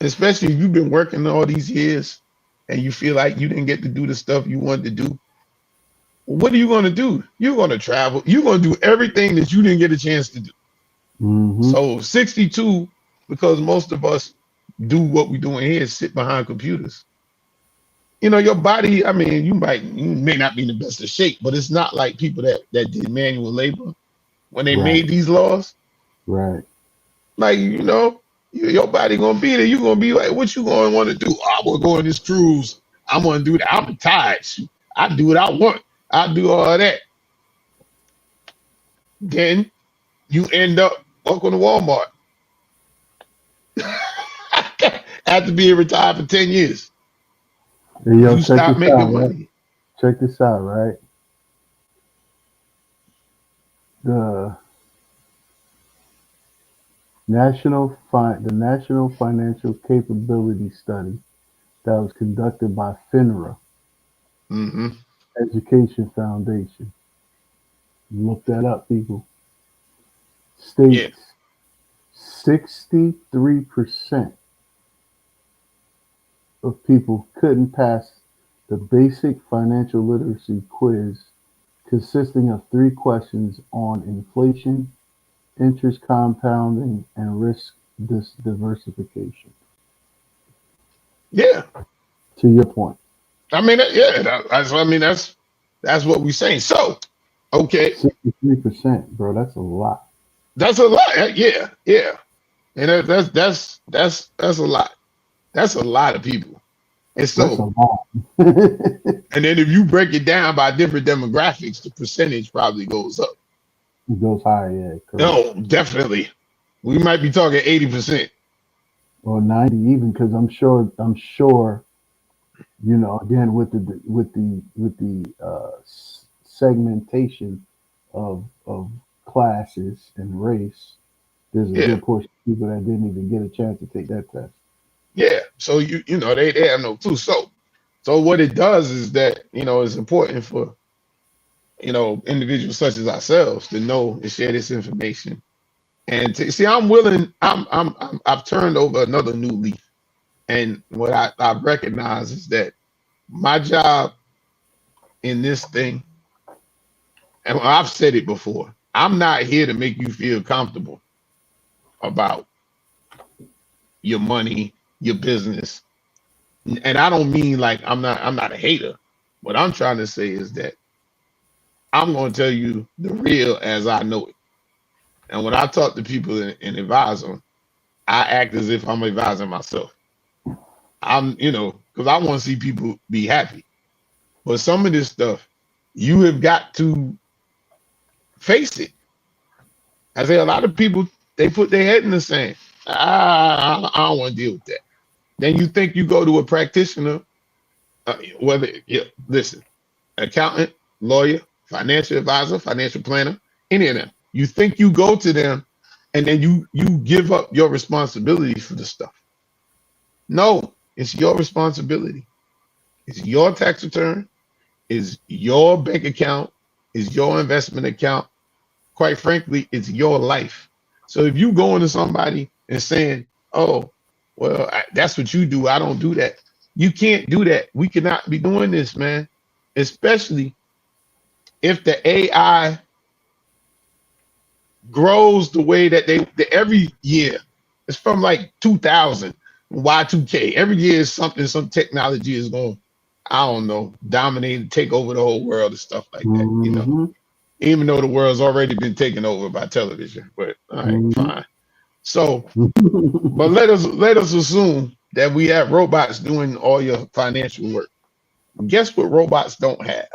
especially if you've been working all these years and you feel like you didn't get to do the stuff you wanted to do, what are you going to do? You're going to travel. You're going to do everything that you didn't get a chance to do. So 62, because most of us do what we're doing here, sit behind computers. Your body, I mean, you may not be in the best of shape, but it's not like people that did manual labor when they made these laws. Right. Like, your body gonna be there. You're gonna be like, what you gonna want to do? Oh, I want to go on this cruise. I'm gonna do that. I'm tired. I do what I want. I do all that. Then you end up working to Walmart after being retired for 10 years. Hey, yo, You check stop this out, making right? money. Check this out, right? The the National Financial Capability Study that was conducted by FINRA, Hmm. Education Foundation. Look that up, people. Yeah, States 63% of people couldn't pass the basic financial literacy quiz consisting of 3 questions on inflation, interest compounding, and risk diversification. yeah. To your point, I mean, yeah. I mean, that's what we're saying. So, okay, 63%, bro, that's a lot. that's a lot. Yeah, yeah. And that's a lot. That's a lot of people. And That's a so, lot. It and then if you break it down by different demographics, the percentage probably goes up. goes higher, yeah, correct. No, definitely. We might be talking 80%. Or 90 even, because I'm sure, again, with the segmentation of classes and race, there's a Yeah, good portion of people that didn't even get a chance to take that test. yeah. So they have no clue. So what it does is that it's important for individuals such as ourselves to know and share this information. And to see, I'm willing. I've turned over another new leaf. And what I recognize is that my job in this thing, and I've said it before, I'm not here to make you feel comfortable about your money, your business. And I don't mean like I'm not a hater. What I'm trying to say is that I'm going to tell you the real as I know it. And when I talk to people and advise them, I act as if I'm advising myself. Because I want to see people be happy. But some of this stuff, you have got to face it. I say a lot of people, they put their head in the sand. I don't want to deal with that. Then you think you go to a practitioner, listen, accountant, lawyer, financial advisor, financial planner, any of them. You think you go to them and then you give up your responsibility for the stuff. No, it's your responsibility. It's your tax return, it's your bank account, it's your investment account. Quite frankly, it's your life. So if you go into somebody and saying, "Oh, well, that's what you do. I don't do that." You can't do that. We cannot be doing this, man. Especially if the AI grows the way that every year. It's from like 2000, Y2K. Every year is something, some technology is going, I don't know, dominate, take over the whole world and stuff like that. Mm-hmm. Even though the world's already been taken over by television. But all right, Mm-hmm. fine. So, but let us assume that we have robots doing all your financial work. Guess what robots don't have?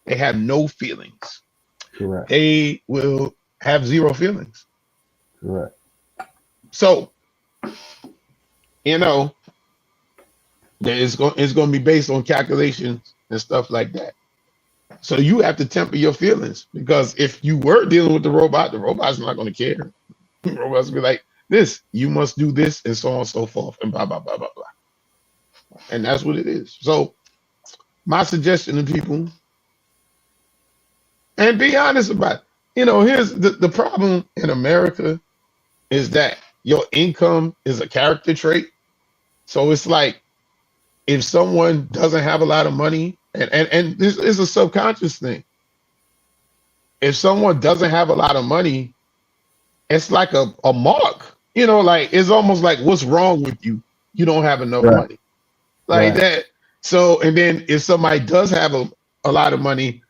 They have no feelings. Correct. They will have zero feelings. Correct. So, you know, it's going to be based on calculations and stuff like that. So you have to temper your feelings, because if you were dealing with the robot's not going to care. The robot's be like, this, you must do this, and so on and so forth, and blah, blah, blah, blah, blah. And that's what it is. So my suggestion to people, and be honest about it. Here's the problem in America is that your income is a character trait. So it's like, if someone doesn't have a lot of money, and this is a subconscious thing. If someone doesn't have a lot of money, it's like a mark. Like it's almost like, what's wrong with you? You don't have enough Right. money. Like Right. that. So, and then if somebody does have a lot of money,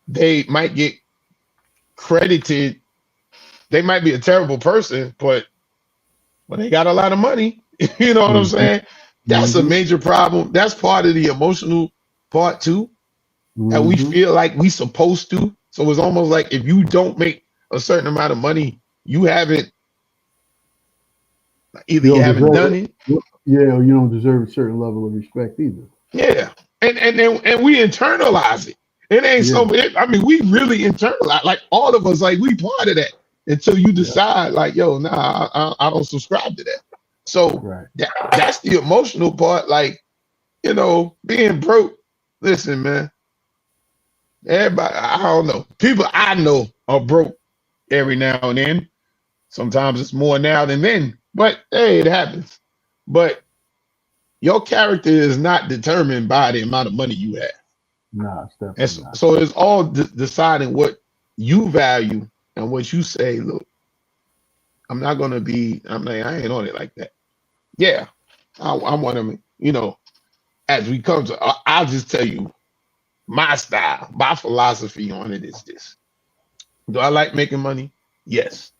they might get credited. They might be a terrible person, but when they got a lot of money, you know what I'm Mm-hmm. saying? That's a Mm-hmm. major problem. That's part of the emotional part too. and we Mm-hmm. feel like we supposed to. So it's almost like if you don't make a certain amount of money, you haven't either You you don't haven't deserve done it. it. Yeah, or you don't deserve a certain level of respect either. Yeah. And we internalize it. It ain't Yeah, so I mean, we really internalize, like all of us, like we part of that until you yeah, decide, like, yo, nah, I don't subscribe to that. So right. that's the emotional part. Like, being broke. Listen, man, everybody, I don't know. People I know are broke every now and then. Sometimes it's more now than then, but hey, it happens. But your character is not determined by the amount of money you have. Nah, it's And definitely not. so it's all deciding what you value and what you say. Look, I'm not gonna be. I ain't on it like that. Yeah, I want to. As we come to, I'll just tell you my style, my philosophy on it is this. Do I like making money? Yes.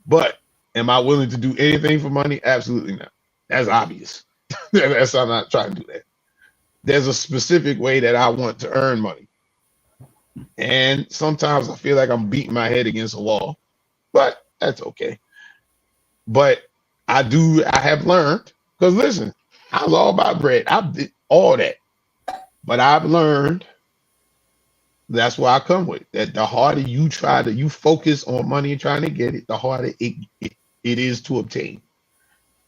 But am I willing to do anything for money? Absolutely not. That's obvious. That's I'm not trying to do that. There's a specific way that I want to earn money. And sometimes I feel like I'm beating my head against a wall, but that's okay. But I have learned, because listen, I was all about bread. I did all that. But I've learned that's where I come with that the harder you focus on money and trying to get it, the harder it is to obtain.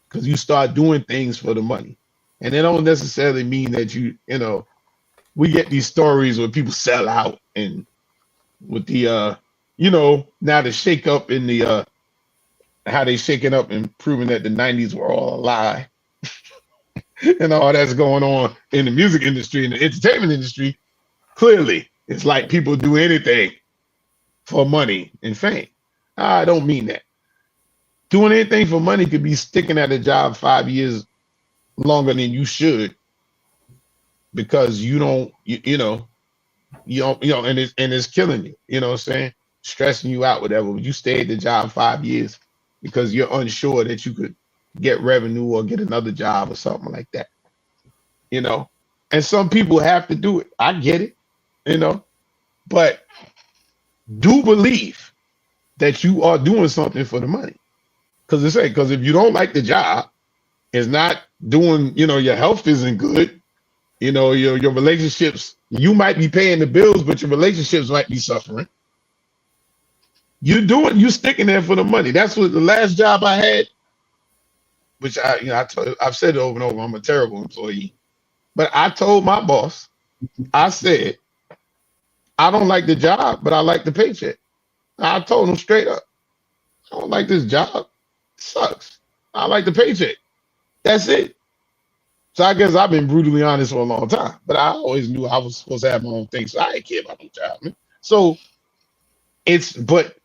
Because you start doing things for the money. And it don't necessarily mean that we get these stories where people sell out and with the now the shake up in the how they shaking up and proving that the 90s were all a lie and all that's going on in the music industry and the entertainment industry. Clearly, it's like people do anything for money and fame. I don't mean that. Doing anything for money could be sticking at a job 5 years longer than you should because you don't, and it's killing you. You know what I'm saying? Stressing you out, whatever. But you stay at the job 5 years because you're unsure that you could get revenue or get another job or something like that. And some people have to do it. I get it, but do believe that you are doing something for the money. Because if you don't like the job, it's not doing, your health isn't good. Your relationships, you might be paying the bills, but your relationships might be suffering. You sticking there for the money. That's what the last job I had, which I've said it over and over. I'm a terrible employee, but I told my boss, I said, I don't like the job, but I like the paycheck. I told him straight up, I don't like this job. It sucks. I like the paycheck. That's it. So I guess I've been brutally honest for a long time, but I always knew I was supposed to have my own thing, so I didn't care about the job, man. So but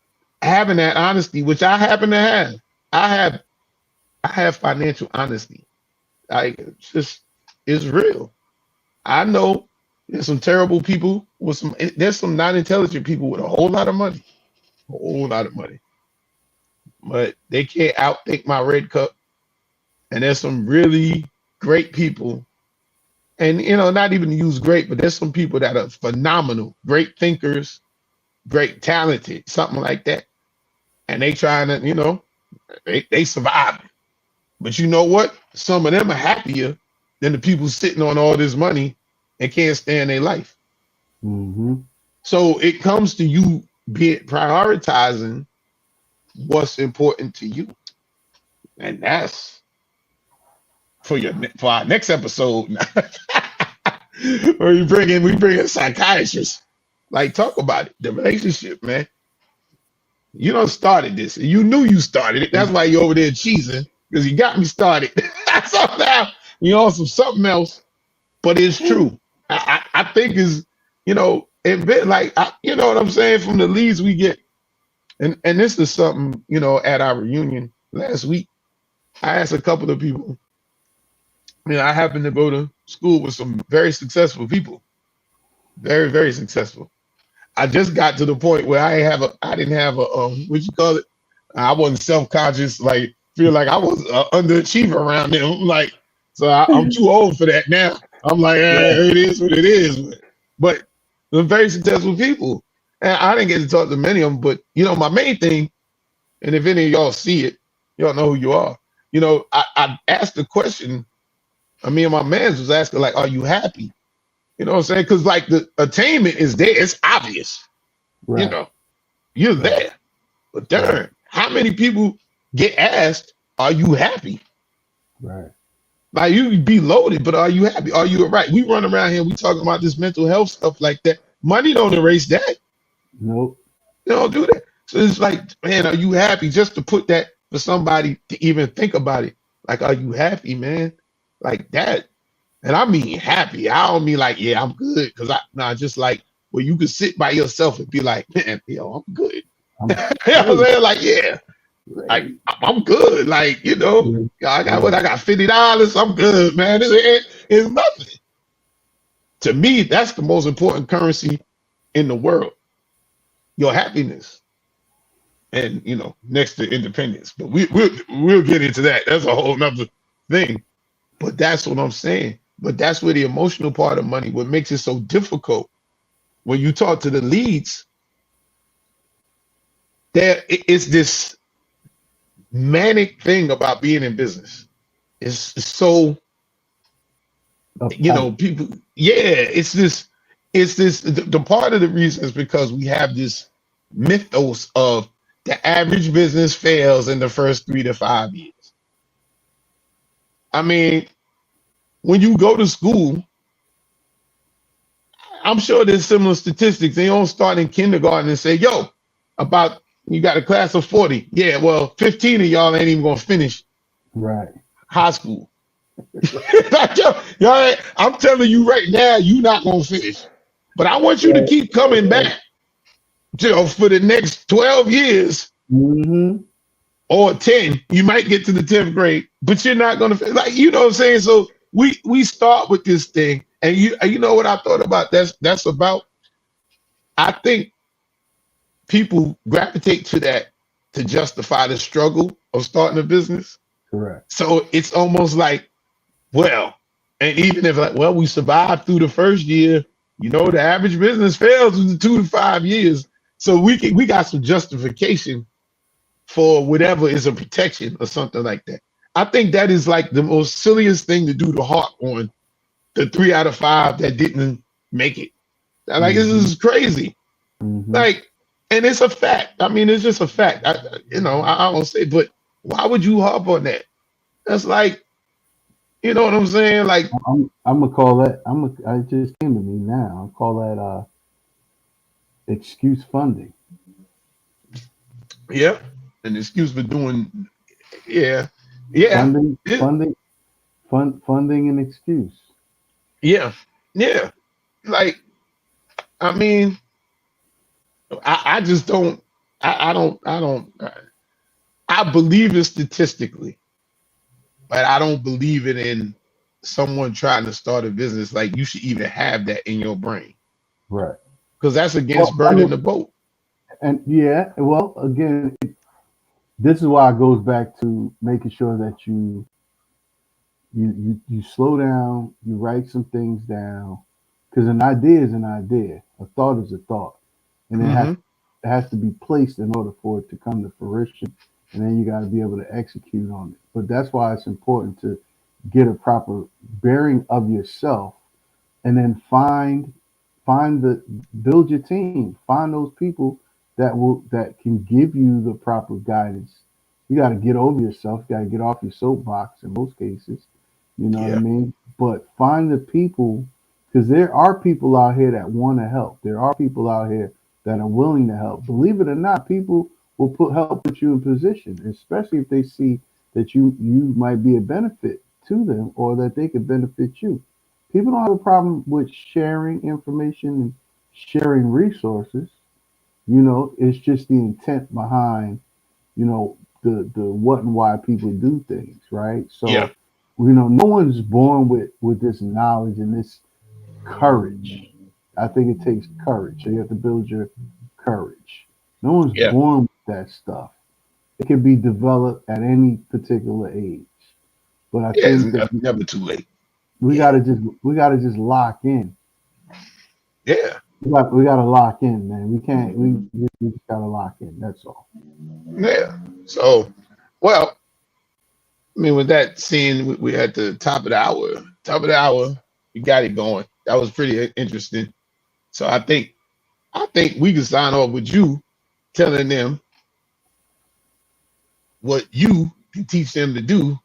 having that honesty, which I happen to have, I have financial honesty. It's real. I know there's some terrible people there's some non-intelligent people with a whole lot of money, but they can't outthink my red cup. And there's some really great people, and not even to use great, but there's some people that are phenomenal, great thinkers, great talented, something like that. And they trying to, they survive. But you know what? Some of them are happier than the people sitting on all this money and can't stand their life. Mm-hmm. So it comes to you prioritizing what's important to you. And that's for our next episode. Or we bring in a psychiatrist. Like, talk about it. The relationship, man. You done started this. You knew you started it. That's why you over there cheesing, because you got me started. So now you on something else, but it's true. I think is, it been like, you know what I'm saying, from the leads we get. And this is something, at our reunion last week, I asked a couple of people. I happened to go to school with some very successful people. Very, very successful. I just got to the point where I didn't have a what you call it? I wasn't self-conscious, like feel like I was an underachiever around them. Like, so I'm too old for that now. I'm like, it is what it is. But Some very successful people. And I didn't get to talk to many of them, but my main thing, and if any of y'all see it, y'all know who you are. I asked the question. Me and my mans was asking, like, are you happy? You know what I'm saying? Because like the attainment is there. It's obvious. Right. You're Right. there. But darn, how many people get asked, are you happy? Right. Like, you be loaded, but are you happy? Are you all right? We run around here, we talking about this mental health stuff like that. Money don't erase that. Nope. They don't do that. So it's like, man, are you happy? Just to put that for somebody to even think about it. Like, are you happy, man? Like that. And I mean happy. I don't mean like, yeah, I'm good. Just like where you could sit by yourself and be like, man, I'm good. You know what I'm saying? Like, yeah, like I'm good. Like, I got what? I got $50. I'm good, man. It's nothing. To me, that's the most important currency in the world. Your happiness. And next to independence. But we'll get into that. That's a whole nother thing. But that's what I'm saying. But that's where the emotional part of money, what makes it so difficult when you talk to the leads, it's this manic thing about being in business. It's so, people, it's this, the part of the reason is because we have this mythos of the average business fails in the first 3 to 5 years. I mean, when you go to school, I'm sure there's similar statistics. They don't start in kindergarten and say, yo, you got a class of 40. Yeah, well, 15 of y'all ain't even going to finish high school. I'm telling you right now, you're not going to finish. But I want you to keep coming back for the next 12 years or 10. You might get to the 10th grade, but you're not going to, like, you know what I'm saying? So we start with this thing. And you know what I thought about that's about? I think people gravitate to that to justify the struggle of starting a business. Correct. So it's almost like, well, and even if we survived through the first year, the average business fails in 2 to 5 years. So we got some justification for whatever is a protection or something like that. I think that is like the most silliest thing to do to harp on the 3 out of 5 that didn't make it. Like, this is crazy. Like, and it's a fact. I mean, it's just a fact. I don't say, but why would you harp on that? That's like, you know what I'm saying? Like, I'm gonna call that. I just came to me now. I call that excuse funding. Yeah, an excuse for doing. Yeah. Funding an excuse. Yeah. Like, I mean, I just don't. I believe it statistically, but I don't believe it in someone trying to start a business. Like, you should even have that in your brain, right? Because that's against burning the boat. And again, this is why it goes back to making sure that you slow down, you write some things down, because an idea is an idea, a thought is a thought, and it has to be placed in order for it to come to fruition, and then you got to be able to execute on it. But that's why it's important to get a proper bearing of yourself, and then build your team, find those people that can give you the proper guidance. You got to get over yourself. You got to get off your soapbox in most cases. You know what I mean? But find the people, because there are people out here that want to help. There are people out here that are willing to help. Believe it or not, people will put you in position, especially if they see that you might be a benefit to them or that they could benefit you. People don't have a problem with sharing information and sharing resources. It's just the intent behind, the what and why people do things, right? So, no one's born with this knowledge and this courage. I think it takes courage. So you have to build your courage. No one's born with that stuff. It can be developed at any particular age. But I think it's never too late. We gotta just lock in. Yeah. We got to lock in, man. We can't. We just got to lock in. That's all. Yeah. So, well, I mean, with that scene, we at the top of the hour. Top of the hour, we got it going. That was pretty interesting. So I think we can sign off with you telling them what you can teach them to do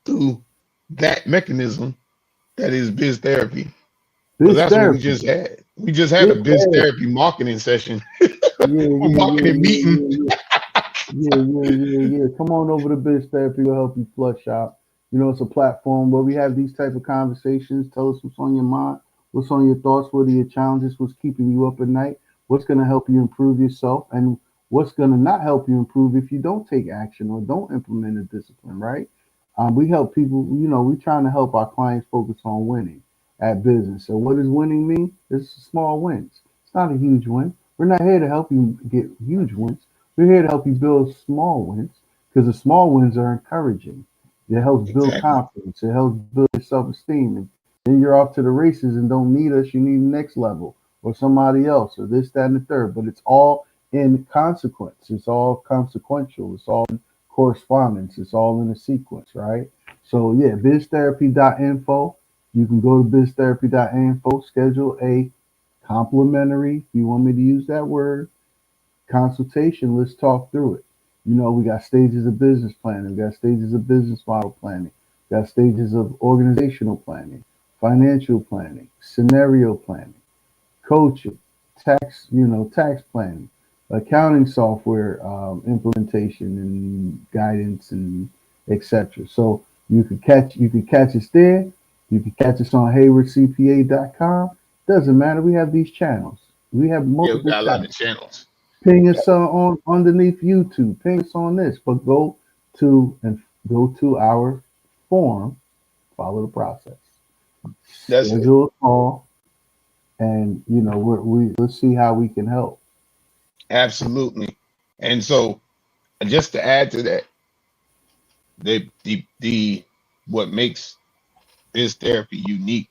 through that mechanism that is biz therapy. Because This that's what we therapy. just had. We just had Yeah, a biz therapy marketing session, yeah, a yeah, yeah, marketing yeah, meeting. yeah, yeah. Yeah. Come on over to Biz Therapy. We'll help you flush out. You know, it's a platform where we have these type of conversations. Tell us what's on your mind, what's on your thoughts, what are your challenges, what's keeping you up at night, what's going to help you improve yourself, and what's going to not help you improve if you don't take action or don't implement a discipline, right? We help people, you know, we're trying to help our clients focus on winning at business. So what does winning mean? It's small wins. It's not a huge win. We're not here to help you get huge wins. We're here to help you build small wins because the small wins are encouraging. It helps build Exactly. confidence. It helps build your self-esteem. And then you're off to the races and don't need us. You need the next level or somebody else or this, that, and the third. But it's all in consequence. It's all consequential. It's all in correspondence. It's all in a sequence, right? So yeah, biztherapy.info. You can go to biztherapy.info, schedule a complimentary, if you want me to use that word, consultation. Let's talk through it. You know, we got stages of business planning, we got stages of business model planning, we got stages of organizational planning, financial planning, scenario planning, coaching, tax planning, accounting software implementation and guidance and etc. So you could catch us there. You can catch us on HeywardCPA.com. Doesn't matter. We have these channels. We have Yeah, we multiple got a lot of channels. channels. Ping us on underneath YouTube. Ping us on this, but to and go to our forum. Follow the process. That's it. Schedule a call, and you know let's see how we can help. Absolutely. And so, just to add to that, the what makes this therapy unique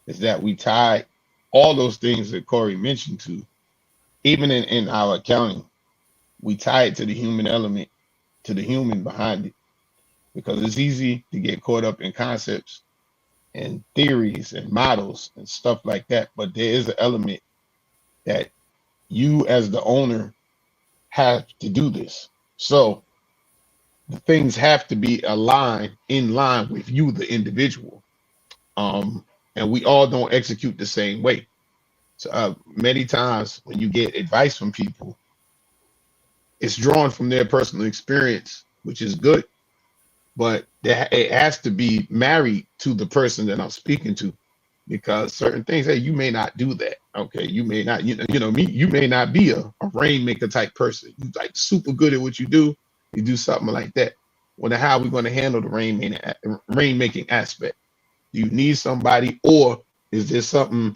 is that we tie all those things that Kory mentioned to, even in our accounting, we tie it to the human element, to the human behind it, because it's easy to get caught up in concepts and theories and models and stuff like that. But there is an element that you, as the owner, have to do this. So the things have to be aligned in line with you, the individual. Um, and we all don't execute the same way. So many times when you get advice from people, it's drawn from their personal experience, which is good, but it has to be married to the person that I'm speaking to, because certain things, hey, you may not do that. Okay, you may not, me, you may not be a rainmaker type person. You like super good at what you do. You do something like that. Well, then how are we going to handle the rainmaking aspect? Do you need somebody, or is there something?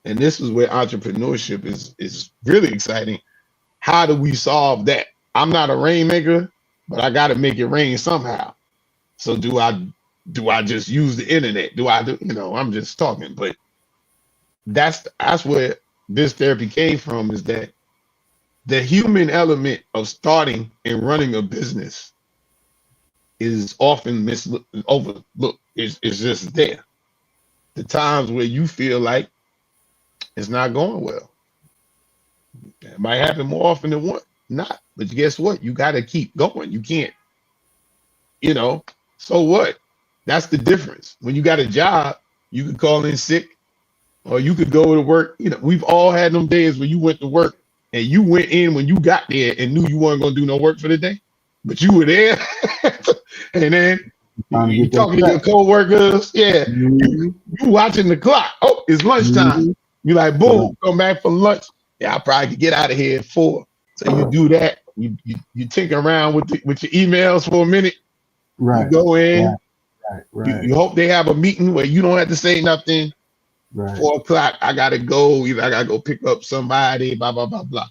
And this is where entrepreneurship is really exciting. How do we solve that? I'm not a rainmaker, but I got to make it rain somehow. So do I just use the internet? Do I do, I'm just talking, but that's where this therapy came from, is that the human element of starting and running a business is often overlooked. It's just there. The times where you feel like it's not going well. It might happen more often than one, not. But guess what? You got to keep going. You can't, you know. So what? That's the difference. When you got a job, you can call in sick, or you could go to work. We've all had them days where you went to work and you went in when you got there and knew you weren't going to do no work for the day, but you were there. And then Trying to you get that talking to your check. coworkers. Yeah, you Mm-hmm. you watching the clock. Oh, it's lunchtime. Mm-hmm. You like, Right. boom, come back from lunch. Yeah, I probably could get out of here at 4. So you do that. You tinker around with your emails for a minute. You Right. go in. Right. Right. You Right. hope they have a meeting where you don't have to say nothing. Right. 4 o'clock, I gotta go. Either I gotta go pick up somebody. Blah blah blah blah.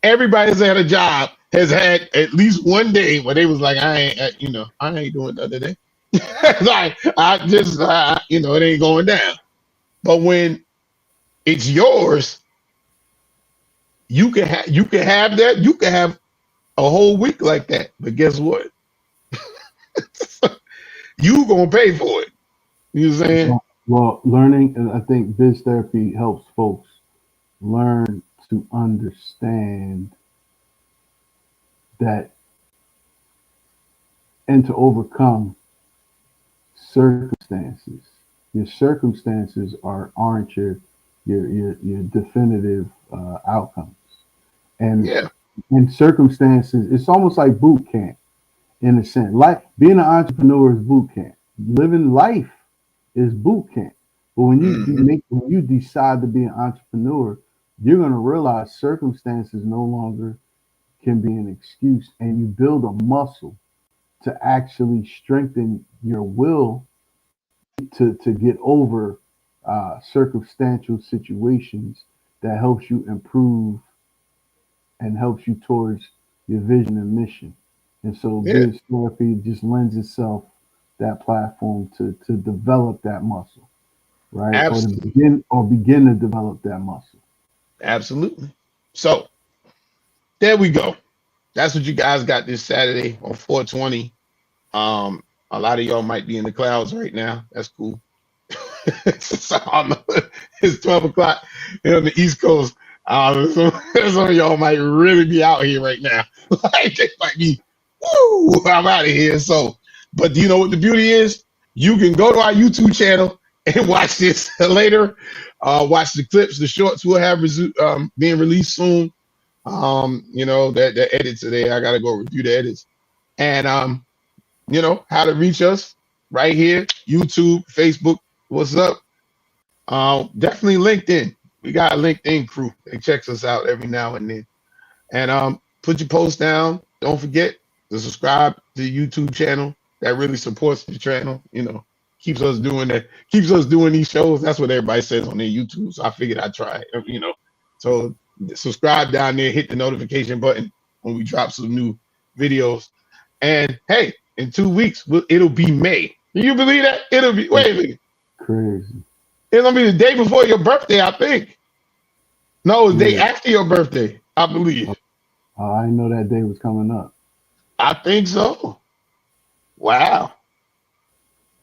Everybody's at a job has had at least one day where they was like, I ain't doing the other day. Like I just, it ain't going down. But when it's yours, You can have that. You can have a whole week like that. But guess what? You gonna pay for it. You know what I'm saying? Well, learning, and I think biz therapy helps folks learn to understand that and to overcome circumstances. Your circumstances aren't your definitive outcomes. And Yeah. in circumstances, it's almost like boot camp in a sense. Like being an entrepreneur is boot camp. Living life is boot camp. But when when you decide to be an entrepreneur, you're going to realize circumstances no longer can be an excuse, and you build a muscle to actually strengthen your will to get over circumstantial situations that helps you improve and helps you towards your vision and mission. And so Yeah. biz therapy just lends itself that platform to develop that muscle, right? Or to Absolutely. begin to develop that muscle. Absolutely. So there we go. That's what you guys got this Saturday on 420. A lot of y'all might be in the clouds right now. That's cool. So, I don't know. It's 12 o'clock on the East Coast. So some of y'all might really be out here right now. Like they might be, woo, I'm out of here. So, but do you know what the beauty is? You can go to our YouTube channel and watch this later. Watch the clips, the shorts will have being released soon. You know, the edits today. I gotta go review the edits. And you know, how to reach us right here, YouTube, Facebook. What's up? Definitely LinkedIn. We got a LinkedIn crew that checks us out every now and then. And put your post down. Don't forget to subscribe to the YouTube channel. That really supports the channel. You know, keeps us doing that. Keeps us doing these shows. That's what everybody says on their YouTube. So I figured I'd try it. You know, so subscribe down there. Hit the notification button when we drop some new videos. And hey, in 2 weeks it'll be May. Can you believe that? It'll be wait a minute. Crazy. It's gonna be the day before your birthday, I think. No, the day after your birthday, I believe. I didn't know that day was coming up. I think so. Wow.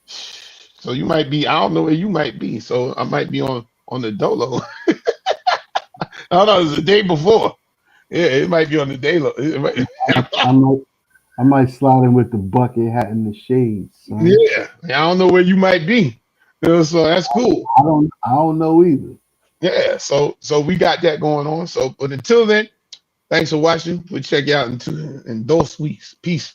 So you might be, I don't know where you might be. So I might be on the Dolo. I don't know, it's the day before. Yeah, it might be on the day. I might slide in with the bucket hat and the shades. Son. Yeah, I don't know where you might be. So that's cool. I don't know either. Yeah, so we got that going on. So, but until then, thanks for watching. We'll check you out in 2 weeks. Peace.